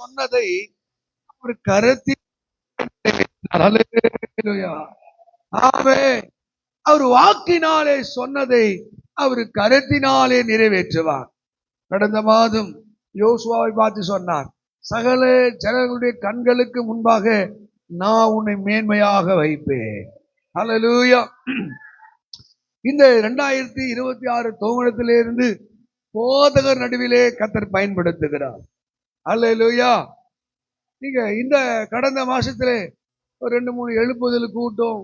சொன்னதை அவர் கருத்தில் அவர் வாக்கினாலே சொன்னதை அவர் கருத்தினாலே நிறைவேற்றுவார். கடந்த மாதம் யோசுவாவை பார்த்து சொன்னார், சகல ஜனங்களுடைய கண்களுக்கு முன்பாக நான் உன்னை மேன்மையாக வைப்பேன். அல்லேலூயா. இந்த 2026 துவக்கத்திலிருந்து போதகர் நடுவிலே கர்த்தர் பயன்படுத்துகிறார். அல்லேலூயா. நீங்க இந்த கடந்த மாசத்திலே ஒரு 2-3 எழுப்புதல் கூட்டம்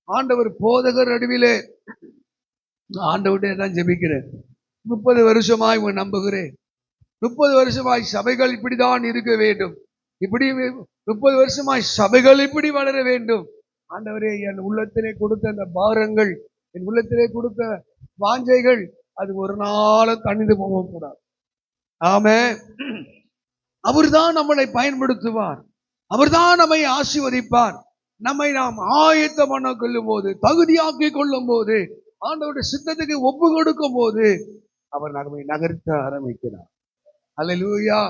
ஆண்டவர் போதகர் நடுவிலே ஆண்டவர்கிட்ட தான் ஜெபிக்கிறேன். 30 வருஷமாய் நம்புகிறேன். 30 வருஷமாய் சபைகள் இப்படிதான் இருக்க வேண்டும், இப்படி 30 வருஷமாய் சபைகள் இப்படி வளர வேண்டும். ஆண்டவரே, என் உள்ளத்திலே கொடுத்த அந்த பாரங்கள், என் உள்ளத்திலே கொடுத்த வாஞ்சைகள் அது ஒரு நாளும் தணிந்து போகக்கூடாது. ஆமென். அவர்தான் நம்மளை பயன்படுத்துவார், அவர்தான் நம்மை ஆசீர்வதிப்பார். நம்மை நாம் ஆயத்தம் பண்ண கொள்ளும் போது, தகுதியாக்கி கொள்ளும் போது, ஆண்டவருடைய சித்தத்துக்கு ஒப்பு கொடுக்கும் போது அவர் நம்மை நகர்த்த ஆரம்பிக்கிறார். அல்லேலூயா.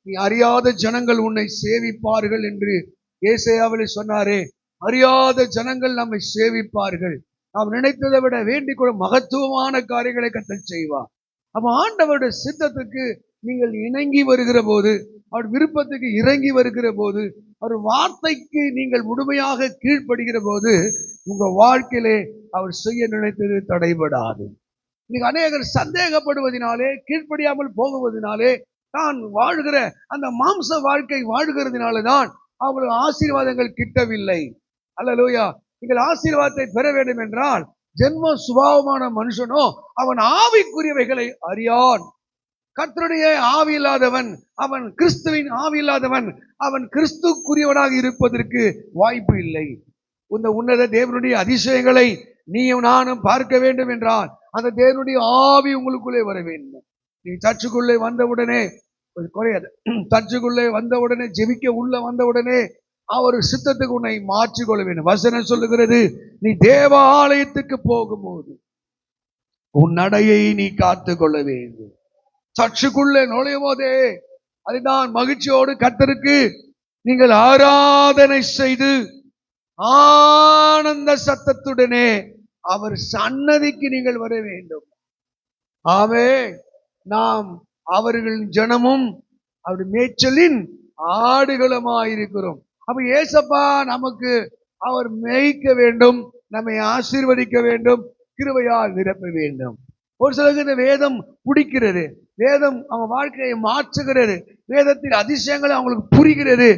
நீ அறியாத ஜனங்கள் உன்னை சேவிப்பார்கள் என்று ஏசாயாவிலே சொன்னாரே, அறியாத ஜனங்கள் நம்மை சேவிப்பார்கள். நாம் நினைத்ததை விட வேண்டிக் கொள்ள மகத்துவமான காரியங்களை கர்த்தர் செய்வார். அப்ப ஆண்டவருடைய சித்தத்துக்கு நீங்கள் இணங்கி வருகிற போது, அவர் விருப்பத்துக்கு இறங்கி வருகிற போது, அவர் வார்த்தைக்கு நீங்கள் முழுமையாக கீழ்ப்படுகிற போது, உங்க வாழ்க்கையிலே அவர் செய்ய நினைத்தது தடைபடாது. இன்னைக்கு அநேகர் சந்தேகப்படுவதனாலே, கீழ்ப்படியாமல் போகுவதனாலே, தான் வாழ்கிற அந்த மாம்ச வாழ்க்கை வாழ்கிறதுனாலதான் அவங்களுக்கு ஆசீர்வாதங்கள் கிட்டவில்லை. அல்லேலூயா. நீங்கள் ஆசீர்வாதத்தை பெற வேண்டும் என்றால், ஜென்ம சுபாவமான மனுஷனோ அவன் ஆவிக்குரியவைகளை அறியான். கர்த்தருடைய ஆவி இல்லாதவன் அவன் கிறிஸ்துவின் ஆவி இல்லாதவன் அவன் கிறிஸ்துக்குரியவனாக இருப்பதற்கு வாய்ப்பு இல்லை. இந்த உன்னத தேவனுடைய அதிசயங்களை நீயும் நானும் பார்க்க வேண்டும் என்றால் அந்த தேவனுடைய ஆவி உங்களுக்குள்ளே வர வேண்டும். நீ சர்ச்சுக்குள்ளே வந்தவுடனே குறையாது, சர்ச்சுக்குள்ளே வந்தவுடனே ஜெபிக்க உள்ள வந்தவுடனே அவர் சித்தத்துக்கு உன்னை மாற்றிக்கொள்ள வேண்டும். வசனம் சொல்லுகிறது, நீ தேவ ஆலயத்துக்கு போகும்போது உன் நடையை நீ காத்து கொள்ள வேண்டும். சர்ச்சுக்குள்ளே நுழையும் போதே அதுதான் மகிழ்ச்சியோடு கர்த்தருக்கு நீங்கள் ஆராதனை செய்து ஆனந்த சத்தத்துடனே அவர் சன்னதிக்கு நீங்கள் வர வேண்டும். ஆமென். நாம் அவர்கள் ஜனமும் அவர் மேய்ச்சலின் ஆடுகளுமாயிருக்கிறோம். அப்ப ஏசப்பா நமக்கு அவர் மேய்க்க வேண்டும், நம்மை ஆசீர்வதிக்க வேண்டும், கிருபையால் நிரப்ப வேண்டும். ஒரு சிலருக்கு இந்த வேதம் பிடிக்கிறது, வேதம் அவங்க வாழ்க்கையை மாற்றுகிறது, வேதத்தின் அதிசயங்களை அவங்களுக்கு புரிகிறது.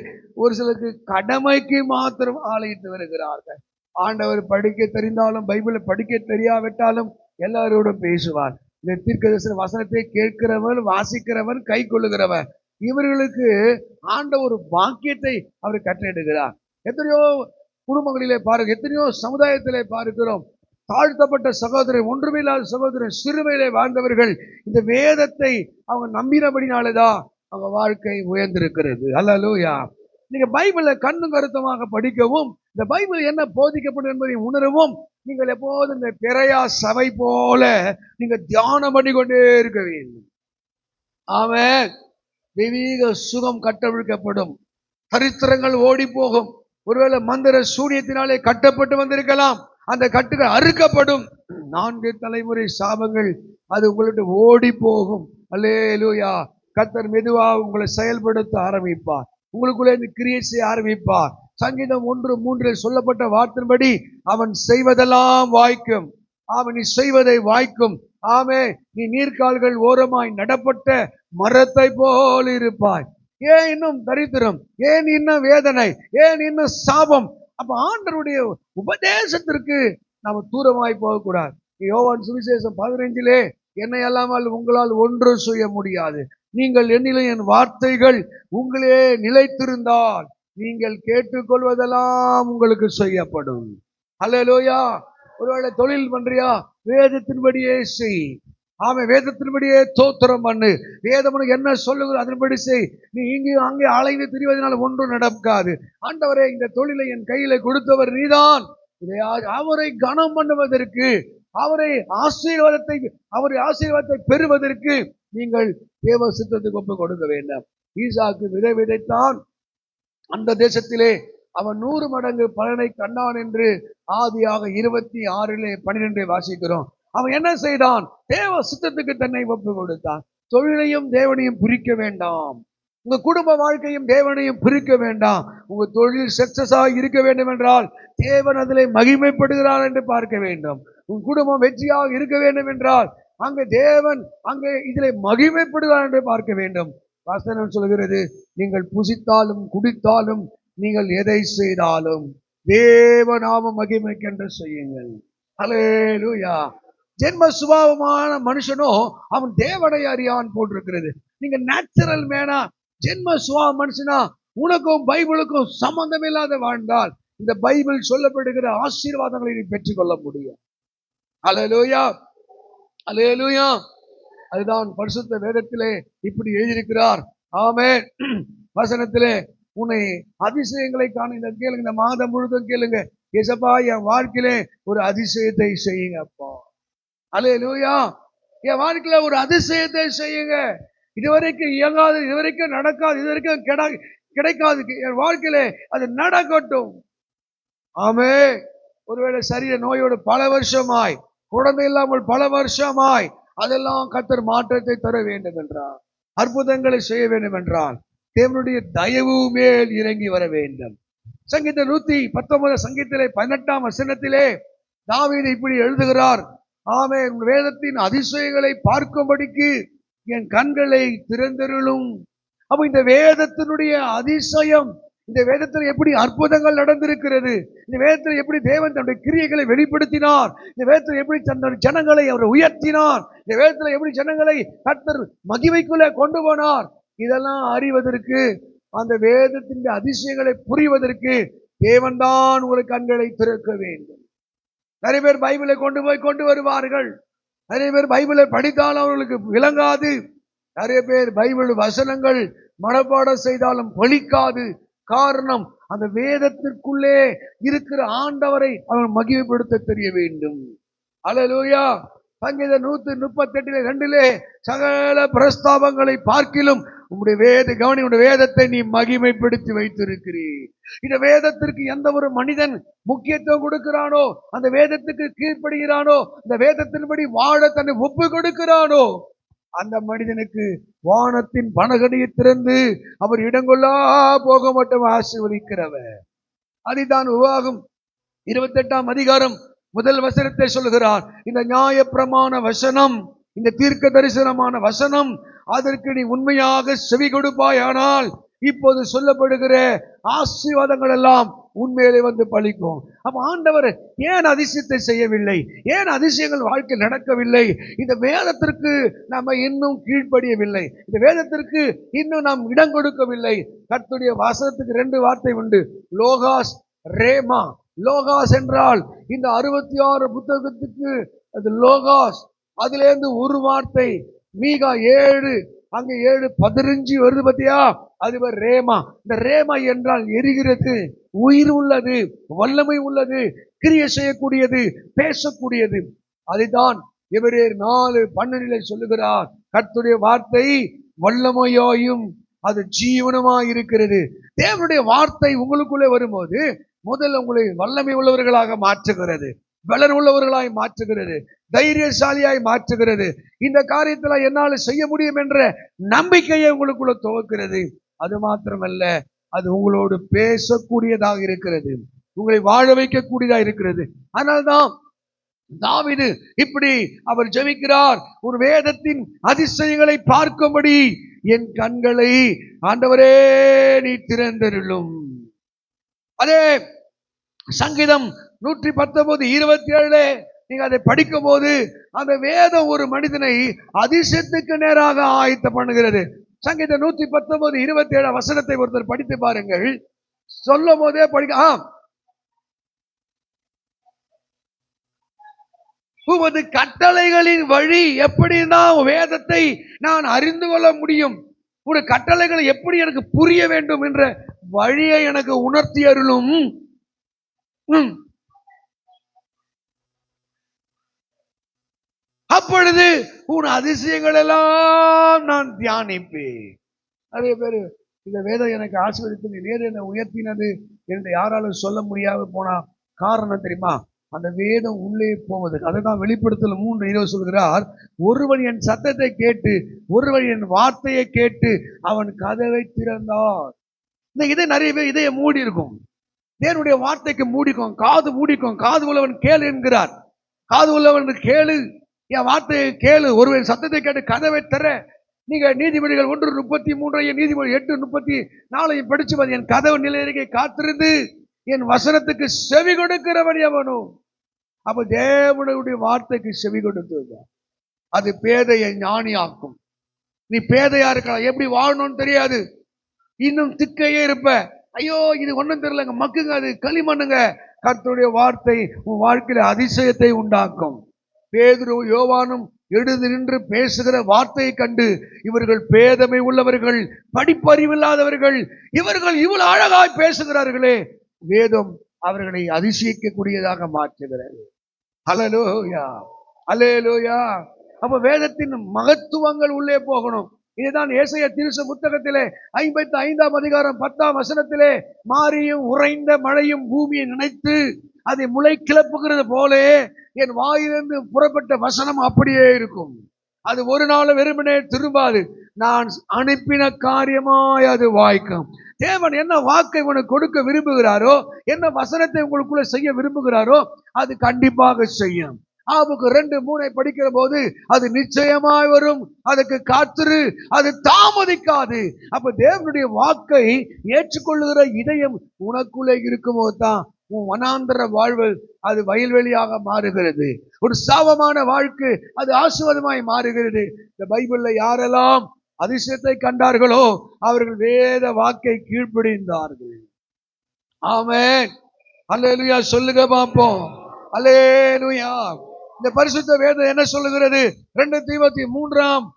ஒரு சிலருக்கு கடமைக்கு மாத்திரம் ஆலயத்து வருகிறார்கள். ஆண்டவர் படிக்க தெரிந்தாலும் பைபிளை படிக்க தெரியாவிட்டாலும் எல்லாரோடும் பேசுவார். இந்த தீர்க்கதரிசன வசனத்தை கேட்கிறவன், வாசிக்கிறவன், கை கொள்ளுகிறவன், இவர்களுக்கு ஆண்ட ஒரு பாக்கியத்தை அவர் கட்டளையிடுகிறார். எத்தனையோ குடும்பங்களிலே பாருங்க, எத்தனையோ சமுதாயத்திலே பார்க்கிறோம், தாழ்த்தப்பட்ட சகோதரன், ஒன்றுமில்லாத சகோதரன், சிறுமையிலே வாழ்ந்தவர்கள் இந்த வேதத்தை அவங்க நம்பினபடினாலதான் அவங்க வாழ்க்கை உயர்ந்திருக்கிறது. அல்லேலூயா. நீங்க பைபிளை கண்ணும் கருத்தமாக படிக்கவும், இந்த பைபிள் என்ன போதிக்கப்படும் என்பதை உணரவும் நீங்கள் எப்போதும் இந்த பெரையா சபை போல நீங்க தியானம் பண்ணிக்கொண்டே இருக்க வேண்டும். ஆமென். தெய்வீக சுகம் கட்டவிழ்க்கப்படும், சரித்திரங்கள் ஓடி போகும். ஒருவேளை மந்திர சூனியத்தினாலே கட்டப்பட்டு வந்திருக்கலாம், அந்த கட்டுகள் அறுக்கப்படும். 4 தலைமுறை சாபங்கள் அது உங்கள்ட்ட ஓடி போகும். அல்லேலூயா. கர்த்தர் மெதுவாக உங்களை செயல்படுத்த ஆரம்பிப்பார், உங்களுக்குள்ளே கிரியேட் செய்ய ஆரம்பிப்பார். சங்கீதம் 1:3 சொல்லப்பட்ட வார்த்தையின்படி அவன் செய்வதெல்லாம் வாய்க்கும், அவன் நீ செய்வதை வாய்க்கும். ஆமே. நீ நீர்க்கால்கள் ஓரமாய் நடப்பட்ட மரத்தை போல் இருப்பாய். ஏன் இன்னும் தரித்திரம், ஏன் இன்னும் வேதனை, ஏன் இன்னும் சாபம்? அப்ப ஆண்டவருடைய உபதேசத்திற்கு நாம தூரமாய் போகக்கூடாது. யோவான் சுவிசேஷம் 15 என்னை அல்லாமல் உங்களால் ஒன்றும் செய்ய முடியாது, நீங்கள் என்னிலும் என் வார்த்தைகள் உங்களே நிலைத்திருந்தால் நீங்கள் கேட்டுக்கொள்வதெல்லாம் உங்களுக்கு செய்யப்படும். அல்லேலூயா. ஒருவேளை தொழில் பண்றியா, வேதத்தின்படியே செய். ஆமென். வேதத்தின்படியே தோத்திரம் பண்ணு. வேதம் என்ன சொல்லுங்க அதன்படி செய். நீ இங்கேயும் அங்கே அலைந்து திரிவதனால ஒன்றும் நடக்காது. ஆண்டவரே, இந்த தொழிலை என் கையில கொடுத்தவர் நீதான், இதை அவரை கனம் பண்ணுவதற்கு, அவரை ஆசீர்வாதத்தை பெறுவதற்கு நீங்கள் தேவ சித்தத்துக்கு ஒப்பு கொடுக்க வேண்டும். ஈசாக்கு விதை விதைத்தான். அந்த தேசத்திலே அவன் 100 மடங்கு பலனை கண்டான் என்று ஆதியாக 26:12 வாசிக்கிறோம். அவன் என்ன செய்தான்? தேவ சித்தத்துக்கு தன்னை ஒப்பு கொடுத்தான். தொழிலையும் தேவனையும் பிரிக்க வேண்டாம். உங்க குடும்ப வாழ்க்கையும் தேவனையும் பிரிக்க வேண்டாம். உங்க தொழில் சக்சஸா இருக்க வேண்டும் என்றால் தேவன் அதிலே மகிமைப்படுகிறார் என்று பார்க்க வேண்டும். உன் குடும்பம் வெற்றியாக இருக்க வேண்டும் என்றால் அங்கே தேவன் அங்கே இதிலே மகிமைப்படுகிறார் என்று பார்க்க வேண்டும். வசனம் சொல்கிறது, நீங்கள் புசித்தாலும் குடித்தாலும் நீங்கள் எதை செய்தாலும் தேவநாம மகிமைக்கென்று செய்யுங்கள். அல்லேலூயா. ஜென்ம சுபாவமான மனுஷனோ அவன் தேவனை அறியான் போட்டிருக்கிறது. நீங்க நேச்சுரல் மேனா ஜென்ம சுபாவ மனுஷனா உனக்கும் பைபிளுக்கும் சம்பந்தம் இல்லாத வாழ்ந்தால் இந்த பைபிள் சொல்லப்படுகிற ஆசீர்வாதங்களை நீ பெற்றுக்கொள்ள முடியும். அல்லேலூயா, அல்லேலூயா. அதுதான் பரிசுத்த வேதத்திலே இப்படி எழுதியிருக்கிறார். ஆமென். வசனத்திலே உன்னை அதிசயங்களை காண கேளுங்க. இந்த மாதம் முழுதும் கேளுங்க, ஏசப்பா என் வாழ்க்கையிலே ஒரு அதிசயத்தை செய்யுங்க அப்பா. அல்லேலூயா. என் வாழ்க்கையில ஒரு அதிசயத்தை செய்யுங்க. இதுவரைக்கும் இயங்காது, இதுவரைக்கும் நடக்காது, இதுவரைக்கும் கிடைக்காது, என் வாழ்க்கையிலே அது நடக்கட்டும். ஆமென். ஒருவேளை சரீர நோயோடு பல வருஷமாய், குழந்தை இல்லாமல் பல வருஷமாய், அதெல்லாம் கர்த்தர் மாற்றத்தை தர வேண்டும் என்றார், அற்புதங்களை செய்ய வேண்டும் என்றால் தேவனுடைய தயவு மேல் இறங்கி வர வேண்டும். சங்கீதம் 119 சங்கீதத்திலே 18ஆம் வசனத்திலே தாவீது இப்படி எழுதுகிறார். ஆமென். வேதத்தின் அதிசயங்களை பார்க்கும்படிக்கு என் கண்களை திறந்தருளும். அப்ப இந்த வேதத்தினுடைய அதிசயம், இந்த வேதத்தில் எப்படி அற்புதங்கள் நடந்திருக்கிறது, இந்த வேதத்தில் எப்படி தேவன் தன்னுடைய கிரியைகளை வெளிப்படுத்தினார், இந்த வேதத்தில் எப்படி தன்னுடைய ஜனங்களை அவர் உயர்த்தினார், இந்த வேதத்தில் எப்படி ஜனங்களை கர்த்தர் மகிமைக்குள்ளே கொண்டு போனார், இதெல்லாம் அறிவதற்கு, அந்த வேதத்தின் அதிசயங்களை புரிவதற்கு தேவன் தான் உங்களை கண்களை திறக்க வேண்டும். நிறைய பேர் பைபிளை கொண்டு வருவார்கள். நிறைய பேர் பைபிளை படித்தாலும் அவர்களுக்கு விளங்காது. நிறைய பேர் பைபிள் வசனங்கள் மனப்பாடம் செய்தாலும் பலிக்காது. காரணம், அந்த வேதத்திற்குள்ளே இருக்கிற ஆண்டவரை அவன் மகிமைப்படுத்த தெரிய வேண்டும். அல்லேலூயா. சங்கீதம் 138:2 சகல பிரஸ்தாபங்களை பார்க்கிலும் உங்களுடைய வேதத்தை நீ மகிமைப்படுத்தி வைத்திருக்கிறீர். இந்த வேதத்திற்கு எந்த ஒரு மனிதன் முக்கியத்துவம் கொடுக்கிறானோ, அந்த வேதத்துக்கு கீழ்ப்படுகிறானோ, இந்த வேதத்தின்படி வாழ தன்னை ஒப்பு கொடுக்கிறானோ, அந்த மனிதனுக்கு வானத்தின் பனகடியை திறந்து அவர் இடங்கொள்ளா போக மட்டும் ஆசீர்வதிக்கிறவர். அதுதான் உபாகம் 28ஆம் அதிகாரம் 1 வசனத்தை சொல்லுகிறார். இந்த நியாயப்பிரமாண வசனம், இந்த தீர்க்க தரிசனமான வசனம், அதற்கு நீ உண்மையாக செவி கொடுப்பாயானால் இப்போது சொல்லப்படுகிற ஆசீர்வாதங்கள் எல்லாம் உண்மையிலே வந்து பலிக்கும். அப்ப ஆண்டவர் ஏன் அதிசயத்தை செய்யவில்லை? ஏன் அதிசயங்கள் வாழ்க்கை நடக்கவில்லை? இந்த வேதத்திற்கு நாம இன்னும் கீழ்ப்படியவில்லை. இந்த வேதத்திற்கு இன்னும் நாம் இடம் கொடுக்கவில்லை. கர்த்தருடைய வசனத்துக்கு 2 வார்த்தை உண்டு, லோகாஸ், ரேமா. லோகாஸ் என்றால் இந்த 66 புத்தகத்துக்கு அது லோகாஸ். அதுல இருந்து ஒரு வார்த்தை மீகா 7, அங்க 7:15 வருது பத்தியா, அது ரேமா. இந்த ரேமா என்றால் எரிகிறது, உயிர் உள்ளது, வல்லமை உள்ளது, கிரியை செய்யக்கூடியது, பேசக்கூடியது. அதுதான் எபிரேயர் 4:12 சொல்லுகிறார், கர்த்தருடைய வார்த்தை வல்லமையாயும் அது ஜீவனமாய் இருக்கிறது. தேவனுடைய வார்த்தை உங்களுக்குள்ளே வரும்போது முதல்ல உங்களை வல்லமை உள்ளவர்களாக மாற்றுகிறது, பலன் உள்ளவர்களாய் மாற்றுகிறது, தைரியசாலியாய் மாற்றுகிறது. இந்த காரியத்துல என்னால செய்ய முடியும் என்ற நம்பிக்கையை உங்களுக்குள்ள துவக்கிறது. அது மாத்திரமல்ல, அது உங்களோடு பேசக்கூடியதாக இருக்கிறது, உங்களை வாழ வைக்கக்கூடியதாக இருக்கிறது. அதனால்தான் தாவீது இப்படி அவர் ஜெபிக்கிறார், ஒரு வேதத்தின் அதிசயங்களை பார்க்கும்படி என் கண்களை ஆண்டவரே நீ திறந்தருளும். அதே சங்கீதம் 119:27 நீங்க அதை படிக்கும் போது அந்த வேதம் ஒரு மனிதனை அதிசயத்துக்கு நேராக ஆயத்த பண்ணுகிறது. சங்கீதம் 119:27 வசனத்தை ஒருத்தர் படித்து பாருங்கள். சொல்லும் போதே படிக்க, உமது கட்டளைகளின் வழி எப்படிதான் வேதத்தை நான் அறிந்து கொள்ள முடியும், உடைய கட்டளைகளை எப்படி எனக்கு புரிய வேண்டும் என்ற வழியை எனக்கு உணர்த்தி அருளும். அப்பொழுது உன் அதிசயங்கள் எல்லாம் நான் தியானிப்பேன். நிறைய பேர் இந்த வேதம் எனக்கு ஆசீர்வதித்தது, வேதம் என்னை உயர்த்தினது என்று யாராலும் சொல்ல முடியாம போனா காரணம் தெரியுமா? அந்த வேதம் உள்ளே போவது. அதுதான் வெளிப்படுத்தல் 3:20 சொல்கிறார், ஒருவன் என் சத்தத்தை கேட்டு, ஒருவன் என் வார்த்தையை கேட்டு அவன் கதவை திறந்தான். இந்த இதை நிறைய பேர் இதைய மூடி இருக்கும், தேவனுடைய வார்த்தைக்கு மூடிக்கும், காது மூடிக்கும். காது உள்ளவன் கேளு என்கிறார். காது உள்ளவன் கேளு, என் வார்த்தையை கேளு, ஒருவன் சத்தத்தை கேட்டு கதவை திற. நீங்க நீதிமொழிகள் 1:33, நீதிமொழி 8:34 படிச்சு என் கதவு நிலையருகே காத்திருந்து என் வசனத்துக்கு செவி கொடுக்கிறவன் எவனோ. அப்ப தேவனுடைய வார்த்தைக்கு செவி கொடுத்து அது பேதையை ஞானியாக்கும். நீ பேதையா இருக்கலாம், எப்படி வாழணும்னு தெரியாது, இன்னும் திக்கையே இருப்ப, ஐயோ இது ஒண்ணும் தெரியலங்க, மக்குங்க, அது களிமண்ணுங்க. கர்த்தருடைய வார்த்தை உன் வாழ்க்கையில அதிசயத்தை உண்டாக்கும். பேதுரு யோவானும் எழுந்து நின்று பேசுகிற வார்த்தையை கண்டு இவர்கள் பேதமை உள்ளவர்கள், படிப்பறிவில்லாதவர்கள், இவர்கள் இவ்வளவு அழகாய் பேசுகிறார்களே, வேதம் அவர்களை அதிசயிக்கக்கூடியதாக மாற்றுகிறது. அல்லேலூயா, அல்லேலூயா. அப்ப வேதத்தின் மகத்துவங்கள் உள்ளே போகணும். இதுதான் ஏசாயா தீர்க்க புத்தகத்திலே 55ஆம் அதிகாரம் 10ஆம் வசனத்திலே, மாரியும் உறைந்த மழையும் பூமியை நினைத்து அதை முளை கிளப்புகிறது போலே என் வாயிலிருந்து புறப்பட்ட வசனம் அப்படியே இருக்கும். அது ஒரு நாள் வெறுமனே திரும்பாது, நான் அனுப்பின காரியமாய் அது வாய்க்கும். தேவன் என்ன வாக்கை உனக்கு கொடுக்க விரும்புகிறாரோ, என்ன வசனத்தை உங்களுக்குள்ள செய்ய விரும்புகிறாரோ, அது கண்டிப்பாக செய்யும். ஆபுக்கு 2:3 படிக்கிற போது அது நிச்சயமாய் வரும், அதுக்கு காத்திரு, அது தாமதிக்காது. அப்ப தேவனுடைய வாக்கை ஏற்றுக்கொள்ளுகிற இதயம் உனக்குள்ளே இருக்கும்போது தான் உன் வனாந்தர வாழ்வு அது வயல்வெளியாக மாறுகிறது. ஒரு சாபமான வாழ்க்கை அது ஆசீர்வாதமாய் மாறுகிறது. இந்த பைபிள்ல யாரெல்லாம் அதிசயத்தை கண்டார்களோ அவர்கள் வேத வாக்கை கீழ்ப்படிந்தார்கள். ஆமென், அல்லேலூயா. சொல்லுங்க பாப்போம், அல்லேலூயா. இந்த பரிசுத்த வேதம் என்ன சொல்லுகிறது? 2 தீமோத்தேயு 3ஆம்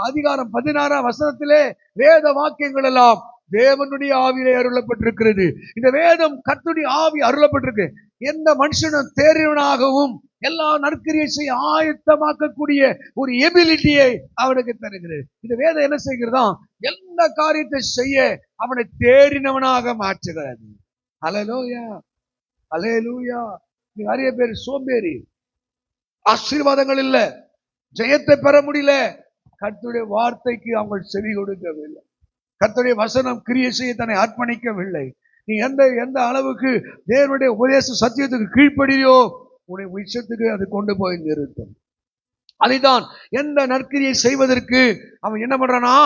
அதிகாரம் 16ஆம் வசனத்திலே வேத வாக்கியங்கள் எல்லாம் தேவனுடைய ஆவியிலே அருளப்பட்டிருக்கிறது. இந்த வேதம் கர்த்தருடைய ஆவி அருளப்பட்டிருக்கு. எந்த மனுஷனும் தேறினவனாகவும் எல்லா நற்கிரியை செய்ய ஆயத்தமாக்கக்கூடிய ஒரு எபிலிட்டியை அவனுக்கு தருகிறது. இந்த வேதம் என்ன செய்கிறதா? எல்லா காரியத்தை செய்ய அவனை தேறினவனாக மாற்றுகிறது. அல்லேலூயா, அல்லேலூயா. நிறைய பேர் சோம்பேறி, ஆசீர்வாதங்கள் இல்ல, ஜெயத்தை பெற முடியல, கர்த்தருடைய வார்த்தைக்கு அவங்க செவி கொடுக்கவில்லை, கர்த்தருடைய வசனம் கிரியை செய்ய தன்னை அர்ப்பணிக்கவில்லை. நீ எந்த அளவுக்கு தேவனுடைய உபதேச சத்தியத்துக்கு கீழ்ப்படியோ உன்னை உச்சத்துக்கு அது கொண்டு போய் நிறுத்தும். அதைதான் எந்த நற்கிரியை செய்வதற்கு அவன் என்ன பண்றானா?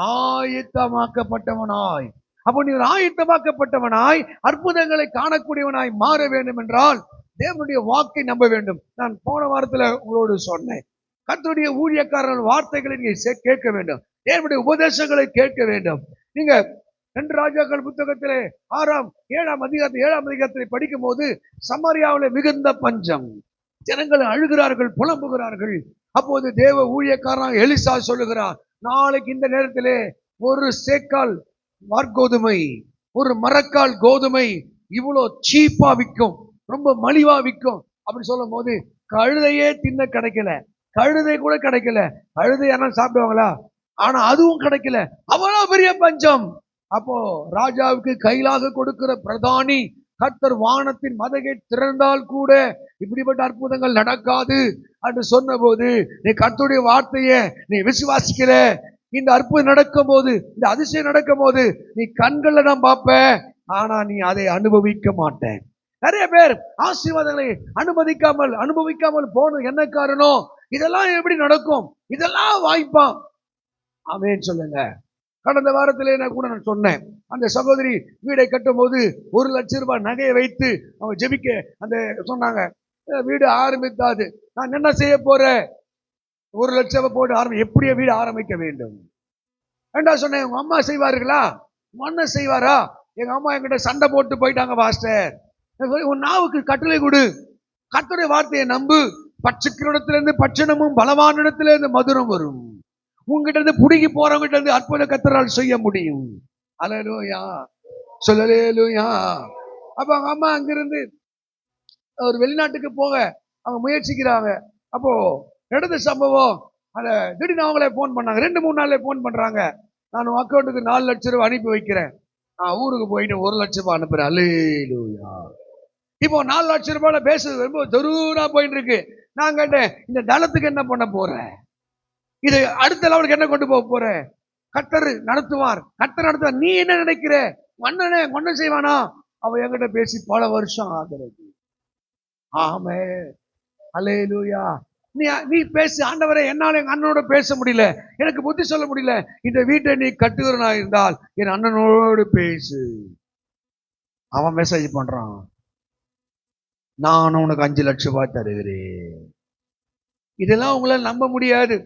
ஆயத்தமாக்கப்பட்டவனாய். அப்போ நீ ஆயத்தமாக்கப்பட்டவனாய் அற்புதங்களை காணக்கூடியவனாய் மாற வேண்டும் என்றால் தேவனுடைய வாக்கை நம்ப வேண்டும். நான் போன வாரத்துல உங்களோடு சொன்னேன், கர்த்தருடைய ஊழியக்காரர்கள் வார்த்தைகளை நீங்க கேட்க வேண்டும், தேவனுடைய உபதேசங்களை கேட்க வேண்டும். நீங்க 2 ராஜாக்கள் புத்தகத்திலே 7ஆம் அதிகாரத்தை படிக்கும் போது சமாரியாவில் மிகுந்த பஞ்சம், ஜனங்கள் அழுகிறார்கள், புலம்புகிறார்கள். அப்போது தேவ ஊழியக்காரன் எலிசா சொல்லுகிறார், நாளைக்கு இந்த நேரத்திலே ஒரு சேக்கால் வார்கோதுமை, ஒரு மரக்கால் கோதுமை இவ்வளோ சீப்பா விற்கும், ரொம்ப மலிவா விற்கும் அப்படின்னு சொல்லும் போது கழுதையே தின்ன கிடைக்கல, கழுதை கூட கிடைக்கல. கழுதை யாரும் சாப்பிடுவாங்களா? ஆனா அதுவும் கிடைக்கல, அவ்வளவு பெரிய பஞ்சம். அப்போ ராஜாவுக்கு கையிலாக கொடுக்கிற பிரதானி, கர்த்தர் வானத்தின் மதகை திறந்தால் கூட இப்படிப்பட்ட அற்புதங்கள் நடக்காது என்று சொன்ன போது, நீ கர்த்தருடைய வார்த்தையை நீ விசுவாசிக்கிற, இந்த அற்புதம் நடக்கும் போது, இந்த அதிசயம் நடக்கும் போது நீ கண்கள்ல தான் பார்ப்ப, ஆனா நீ அதை அனுபவிக்க மாட்டேன். நிறைய பேர் ஆசீர்வாதங்களை அனுபவிக்காமல் போன என்ன காரணம்? இதெல்லாம் எப்படி நடக்கும்? இதெல்லாம் வாய்ப்பான். ஆமென் சொல்லுங்க. கடந்த வாரத்திலே நான் சொன்னேன், அந்த சகோதரி வீடை கட்டும் போது 1 லட்சம் ரூபாய் நகையை வைத்து அவங்க ஜெபிக்க அந்த சொன்னாங்க, வீடு ஆரம்பித்தாது. நான் என்ன செய்ய போறேன்? 1 லட்சம் போட்டு எப்படியே வீடு ஆரம்பிக்க வேண்டும். ஏண்டா சொன்னேன், உங்க அம்மா செய்வார்களா? உங்க அண்ணன் செய்வாரா? எங்க அம்மா என்கிட்ட சண்டை போட்டு போயிட்டாங்க பாஸ்டர். உன் நாவுக்கு கட்டளை கொடு, கர்த்தருடைய வார்த்தையை நம்பு. பட்சிக்கிடத்திலிருந்து பட்சணமும் பலவானிடத்திலிருந்து மதுரம் வரும். உங்ககிட்ட இருந்து புடுங்கி போறவங்கிட்ட இருந்து அற்புத கர்த்தரால் செய்ய முடியும். அல்லேலூயா, சொல்லலேலூயா. அப்ப அவங்க அம்மா அங்கிருந்து ஒரு வெளிநாட்டுக்கு போக அவங்க முயற்சிக்கிறாங்க. அப்போ நடந்த சம்பவம், திடீர்னு அவங்களே போன் பண்ணாங்க, 2-3 நாள்ல போன் பண்றாங்க, நான் உன் அக்கௌண்ட்டுக்கு 4 லட்சம் ரூபாய் அனுப்பி வைக்கிறேன், நான் ஊருக்கு போயிட்டு 1 லட்சம் ரூபாய் அனுப்புறேன். அல்லேலூயா. இப்போ 4 லட்சம் ரூபாய் பேசுறது ரொம்ப ஜரூரா போயிட்டு இருக்கு. நான் கேட்டேன், இந்த தளத்துக்கு என்ன பண்ண போற? இது அடுத்த லெவலுக்கு என்ன கொண்டு போக போற? கர்த்தர் நடத்துவார், கர்த்தர் நடத்துவார். நீ என்ன நினைக்கிற? அண்ணனே ஒன்னும் செய்வானா? அவ என்கிட்ட பேசி பல வருஷம் ஆகிறது. ஆமென். அல்லேலூயா. நீ பேசு, ஆண்டவரே என்னால எங்க அண்ணனோட பேச முடியல, எனக்கு புத்தி சொல்ல முடியல, இந்த வீட்டை நீ கட்டுகிறனா இருந்தால் என் அண்ணனோடு பேசு. அவன் மெசேஜ் பண்றான், நான் உனக்கு 5 லட்சம் ரூபாய் தருகிறேன். இதெல்லாம் உங்களால் நம்ப முடியாது.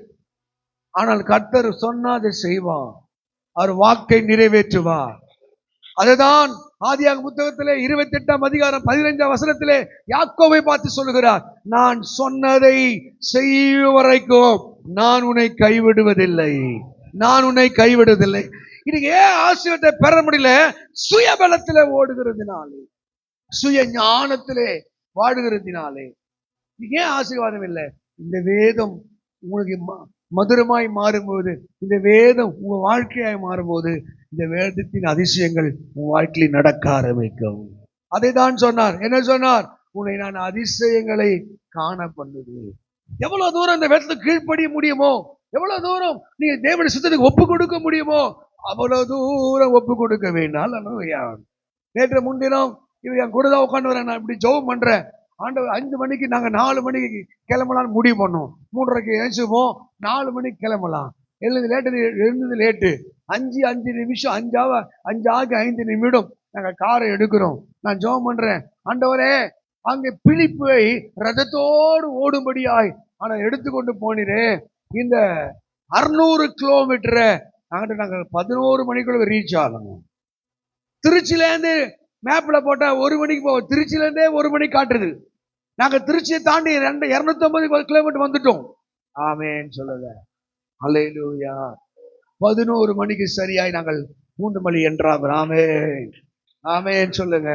ஆனால் கர்த்தர் சொன்னா அதை செய்வார், அவர் வாக்கை நிறைவேற்றுவார். அதுதான் ஆதியாகம புத்தகத்திலே 28ஆம் அதிகாரம் 15ஆம் வசனத்திலே யாக்கோபை பார்த்து சொல்லுகிறார், நான் சொன்னதை செய்யும் வரைக்கும் நான் உன்னை கைவிடுவதில்லை, நான் உன்னை கைவிடுவதில்லை. இன்னைக்கு ஏன் ஆசீர்வாதத்தை பெற முடியல? சுயபலத்திலே ஓடுகிறதுனாலே, சுய ஞானத்திலே வாடுகிறதுனாலே. ஏன் ஆசீர்வாதம் இல்லை? இந்த வேதம் உங்களுக்கு மதுரமாய் மாறும்போது, இந்த வேதம் உங்க வாழ்க்கையாய் மாறும்போது, இந்த வேதத்தின் அதிசயங்கள் உன் வாழ்க்கையில் நடக்க ஆரம்பிக்கும். அதை தான் சொன்னார். என்ன சொன்னார்? உன்னை நான் அதிசயங்களை காண பண்ணுவேன். எவ்வளவு தூரம் இந்த வேதத்துக்கு கீழ்ப்படிய முடியுமோ, எவ்வளவு தூரம் நீங்க தேவனுடைய சித்தத்துக்கு ஒப்பு கொடுக்க முடியுமோ, அவ்வளவு தூரம் ஒப்பு கொடுக்க வேண்டாம். நேற்று முன்தினம் இவன் என் கூட தான் உட்காந்து வரேன், நான் இப்படி ஜெபம் பண்றேன். ஆண்டவர் 5 மணிக்கு நாங்க 4 மணிக்கு கிளம்பலாம்னு முடிவு பண்ணோம். 3:30க்கு எழுந்துவோம், 4 மணிக்கு கிளம்பலாம். எழுந்தது லேட்டு. 5 நிமிஷம் 5 நிமிடம் நாங்க காரை எடுக்கிறோம். நான் ஜெபம் பண்றேன், ஆண்டவரே அங்கே பிலிப்பை ரதத்தோடு ஓடும்படியாய் ஆனா எடுத்துக்கொண்டு போனீரே, இந்த 600 கிலோமீட்டரை நாங்க 11 மணிக்குள்ள ரீச் ஆகணும். திருச்சியில இருந்து மேப்ல போட்டா 1 மணிக்கு போவோம், திருச்சியில இருந்தே 1 மணி காட்டுது. நாங்க திருச்சியை தாண்டி 250 கிலோமீட்டர் வந்துட்டோம். ஆமென் சொல்லுங்க. அல்லேலூயா. 11 மணிக்கு சரியாய் நாங்கள் 3 மணி என்றாங்க. ஆமென் ஆமென் சொல்லுங்க.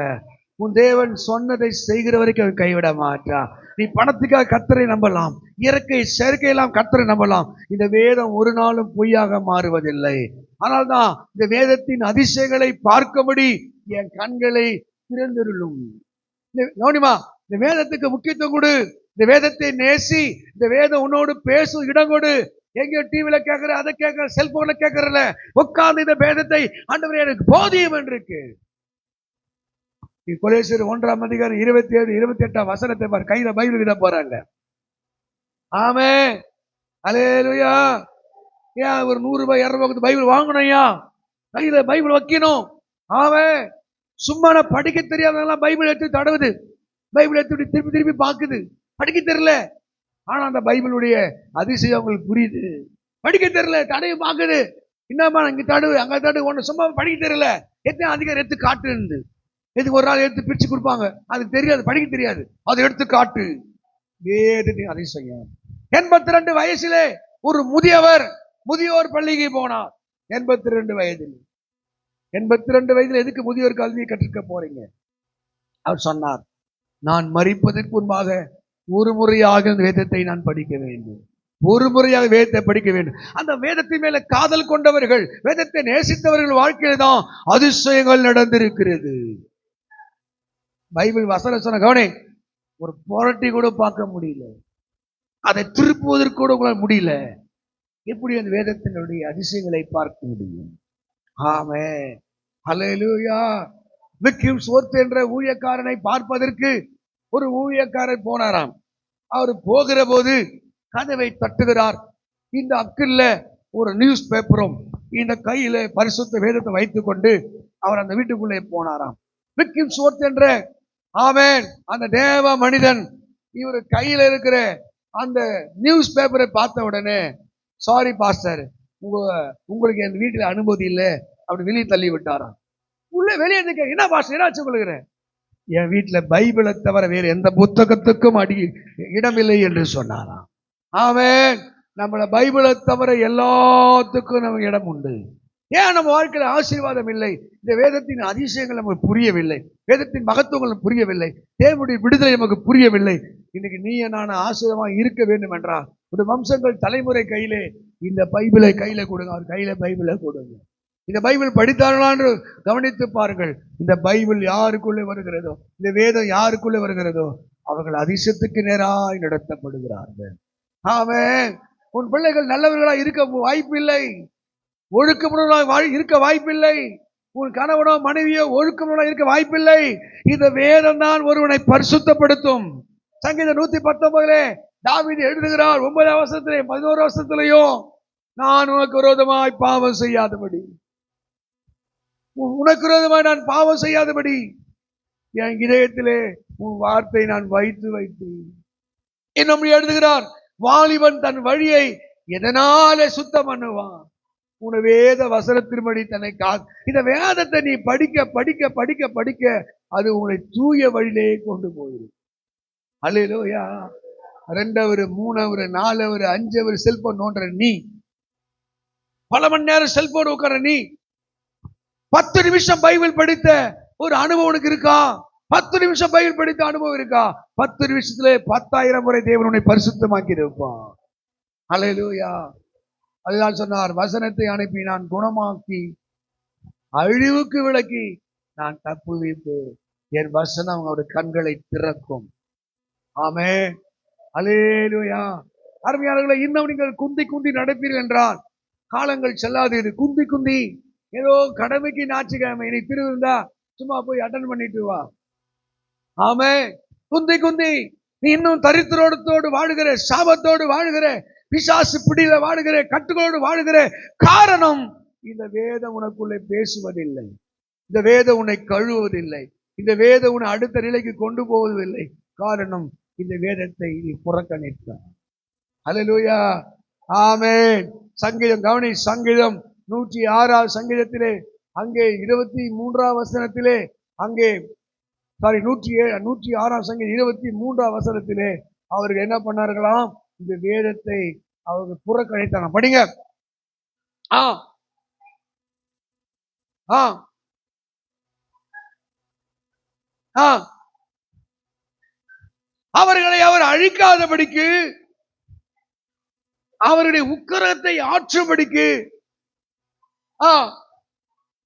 உன் தேவன் சொன்னதை செய்கிற வரைக்கும் அவன் கைவிட மாட்டான். நீ பணத்துக்காக கர்த்தரை நம்பலாம், இயற்கை செயற்கையெல்லாம் கர்த்தரை நம்பலாம், இந்த வேதம் ஒரு நாளும் பொய்யாக மாறுவதில்லை. ஆனால்தான் இந்த வேதத்தின் அதிசயங்களை பார்க்கும்படி என் கண்களை திறந்திருளும். கவனிமா, இந்த வேதத்துக்கு முக்கியத்துவம் கொடு, இந்த வேதத்தை நேசி, இந்த வேதம் உன்னோடு பேசும் இடம் கொடு. எங்கேயோ டிவில கேட்கிற, அதை கேட்கிற, செல்போன்ல கேட்கறல, உட்கார்ந்து இந்த வேதத்தை ஆண்டவரே எனக்கு போதியம் என்று இருக்கு. கொலேசியர் 1ஆம் அதிகாரம் 27, 28ஆம் வசனத்தை பாரு. கையில பைபிள் கிட்ட போறாங்க. ஆமென் அல்லேலூயா. ஏன் ஒரு 100 ரூபாய் 200 ரூபாய் பைபிள் வாங்கணும்யா? கையில பைபிள் வைக்கணும். ஆமென். சும்மா படிக்க தெரியாதவங்கலாம் பைபிள் எடுத்து தடவுது, பைபிள் எடுத்து திருப்பி திருப்பி பாக்குது, படிக்க தெரியல. ஆனா அந்த பைபிளுடைய அதிசயம் அவங்களுக்கு புரியுது. படிக்க தெரியல, தடவை பாக்குது, என்னமா இங்க தடவு அங்க தடவு, ஒண்ணு சும்மா படிக்க தெரியல, எத்தனை அதிகாரம் எடுத்து காட்டு. எதுக்கு ஒரு நாள் எடுத்து பிரிச்சு கொடுப்பாங்க, அதுக்கு தெரியாது, படிக்க தெரியாது, அதை எடுத்து காட்டு. வேதத்தின் அதிசயம். 82 வயசிலே ஒரு முதியோர் பள்ளிக்கு போனார். 82 வயதில் 82 வயதில் எதுக்கு முதியோர் கல்வியை கற்றுக்க போறீங்க? அவர் சொன்னார், நான் மரிப்பதற்கு முன்பாக ஒரு முறையாக வேதத்தை நான் படிக்க வேண்டும், ஒரு முறையாக வேதத்தை படிக்க வேண்டும். அந்த வேதத்தின் மேல காதல் கொண்டவர்கள், வேதத்தை நேசித்தவர்கள் வாழ்க்கையில தான் அதிசயங்கள் நடந்திருக்கிறது. பைபிள் வசனம் சொன்ன கவனி, ஒரு புரட்டி கூட பார்க்க முடியல, அதை திருப்புவதற்கு கூட உங்களால் முடியல. எப்படி அந்த வேதத்தினுடைய அதிசயங்களை பார்க்க முடியும்? ஆமென் அல்லேலூயா. விக்கிம் சோர்த் என்ற ஊழியக்காரனை பார்ப்பதற்கு ஒரு ஊழியக்காரர் போனாராம். அவர் போகிற போது கதவை தட்டுகிறார். இந்த அக்கில்ல ஒரு நியூஸ் பேப்பரும் இந்த கையில பரிசுத்த வேதத்தை வைத்துக் கொண்டு அவர் அந்த வீட்டுக்குள்ளே போனாராம். விக்கிம் சோர்த் என்ற ஆமென் அந்த தேவ மனிதன் இவர் கையில இருக்கிற அந்த நியூஸ் பேப்பரை பார்த்த உடனே, சாரி பாஸ்டர், உங்களுக்கு என் வீட்டுல அனுமதி இல்லை அப்படி வெளியே தள்ளி விட்டாராம். உள்ள வெளியே என்ன பாஸ்டர் என்னாச்சு உங்களுக்கு? என் வீட்டுல பைபிளை தவிர வேறு எந்த புத்தகத்துக்கும் இடமில்லை என்று சொன்னாராம். ஆமென். நம்மள பைபிளை தவிர எல்லாத்துக்கும் நமக்கு இடம் உண்டு. ஏன் நம்ம வாழ்க்கையில ஆசீர்வாதம் இல்லை? இந்த வேதத்தின் அதிசயங்கள் நமக்கு புரியவில்லை, வேதத்தின் மகத்துவங்கள் புரியவில்லை, தேவனுடைய விடுதலை நமக்கு புரியவில்லை. இன்னைக்கு நீ நான் ஆசீர்வாதமாக இருக்க வேண்டும் என்றால், ஒரு வம்சங்கள் தலைமுறை கையிலே இந்த பைபிளை கையில கொடுங்க, அவர் கையில பைபிளை கொடுங்க. இந்த பைபிள் படித்தார்களா என்று கவனித்து பாருங்கள். இந்த பைபிள் யாருக்குள்ளே வருகிறதோ, இந்த வேதம் யாருக்குள்ளே வருகிறதோ, அவர்கள் அதிசயத்துக்கு நேராய் நடத்தப்படுகிறார்கள். ஆமென். உன் பிள்ளைகள் நல்லவர்களா இருக்க வாய்ப்பில்லை, ஒழுக்கமுள்ளவர்களாக இருக்க வாய்ப்பில்லை, உன் கணவனோ மனைவியோ ஒழுக்கமுள்ளவர்களாக இருக்க வாய்ப்பில்லை. இந்த வேதம் தான் ஒருவனை பரிசுத்தப்படுத்தும். சங்கீதம் 119 தாவீது எழுதுகிறார் 9 வசனத்திலே 11 வசனத்திலேயும், நான் உனக்கு விரோதமாய் பாவம் செய்யாதபடி, உனக்கு விரோதமாய் நான் பாவம் செய்யாதபடி என் இதயத்திலே உன் வார்த்தை நான் வைத்து வைத்தேன். இன்னும் எழுதுகிறார், வாலிபன் தன் வழியை எதனாலே சுத்தம் பண்ணுவான், உன வேத வசனத்தின்படி தன்னை இந்த வேதத்தை நீ படிக்க படிக்க படிக்க படிக்க அது உன்னை தூய வழியிலே கொண்டு போயிடும். Hallelujah. 2 hour 3 hour 4 hour 5 hour cellphone நோண்டுற நீ, பல மணி நேரம் செல்போன் உட்கார நீ, 10 நிமிஷம் பைபிள் படித்த ஒரு அனுபவம் உனக்கு இருக்கா? 10 நிமிஷம் பைபிள் படித்த அனுபவம் இருக்கா? 10 நிமிஷத்துல 10,000 முறை தேவன் உன்னை பரிசுத்தமாக்கி இருப்பான். அல்லேலூயா. அதுதான் சொன்னார், வசனத்தை அனுப்பி நான் குணமாக்கி அழிவுக்கு விலக்கி நான் தப்புவிப்பேன், என் வசனம் அவருடைய கண்களை திறக்கும். ஆமென். அல்லேலூயா. அருமையானவர்களே, இன்னும் நீங்கள் குந்தி குந்தி நடப்பீர்கள் என்றால் காலங்கள் செல்லாது. இது குந்தி குந்தி ஏதோ கடமைக்கு ஞாயிற்றுக்கிழமை நீ திருவிழா சும்மா போய் அட்டன் பண்ணிட்டு வா. ஆமென். குந்தி குந்தி நீ இன்னும் தரித்திரோடத்தோடு வாழுகிற, சாபத்தோடு வாழுகிற, பிசாசு பிடியில வாழுகிற, கட்டுகளோடு வாழுகிற காரணம் இந்த வேதம் உனக்குள்ளே பேசுவதில்லை, இந்த வேதம் உன்னை கழுவுவதில்லை, இந்த வேதம் உன்னை அடுத்த நிலைக்கு கொண்டு போவதில்லை. காரணம் இந்த வேதத்தை நீ புறக்கணித்தார். அல்லேலூயா. ஆமென். சங்கீதம் கவனி, சங்கீதம் 106 சங்கீதத்திலே அங்கே 23 வசனத்திலே, அங்கே 106 சங்கீதம் 23 வசனத்திலே அவர்கள் என்ன பண்ணார்களாம்? இந்த வேதத்தை அவர்கள் புறக்கணித்தாங்க. படிங்க. அவர்களை அவர் அழிக்காதபடிக்கு, அவருடைய உக்கிரத்தை ஆற்றும்படிக்கு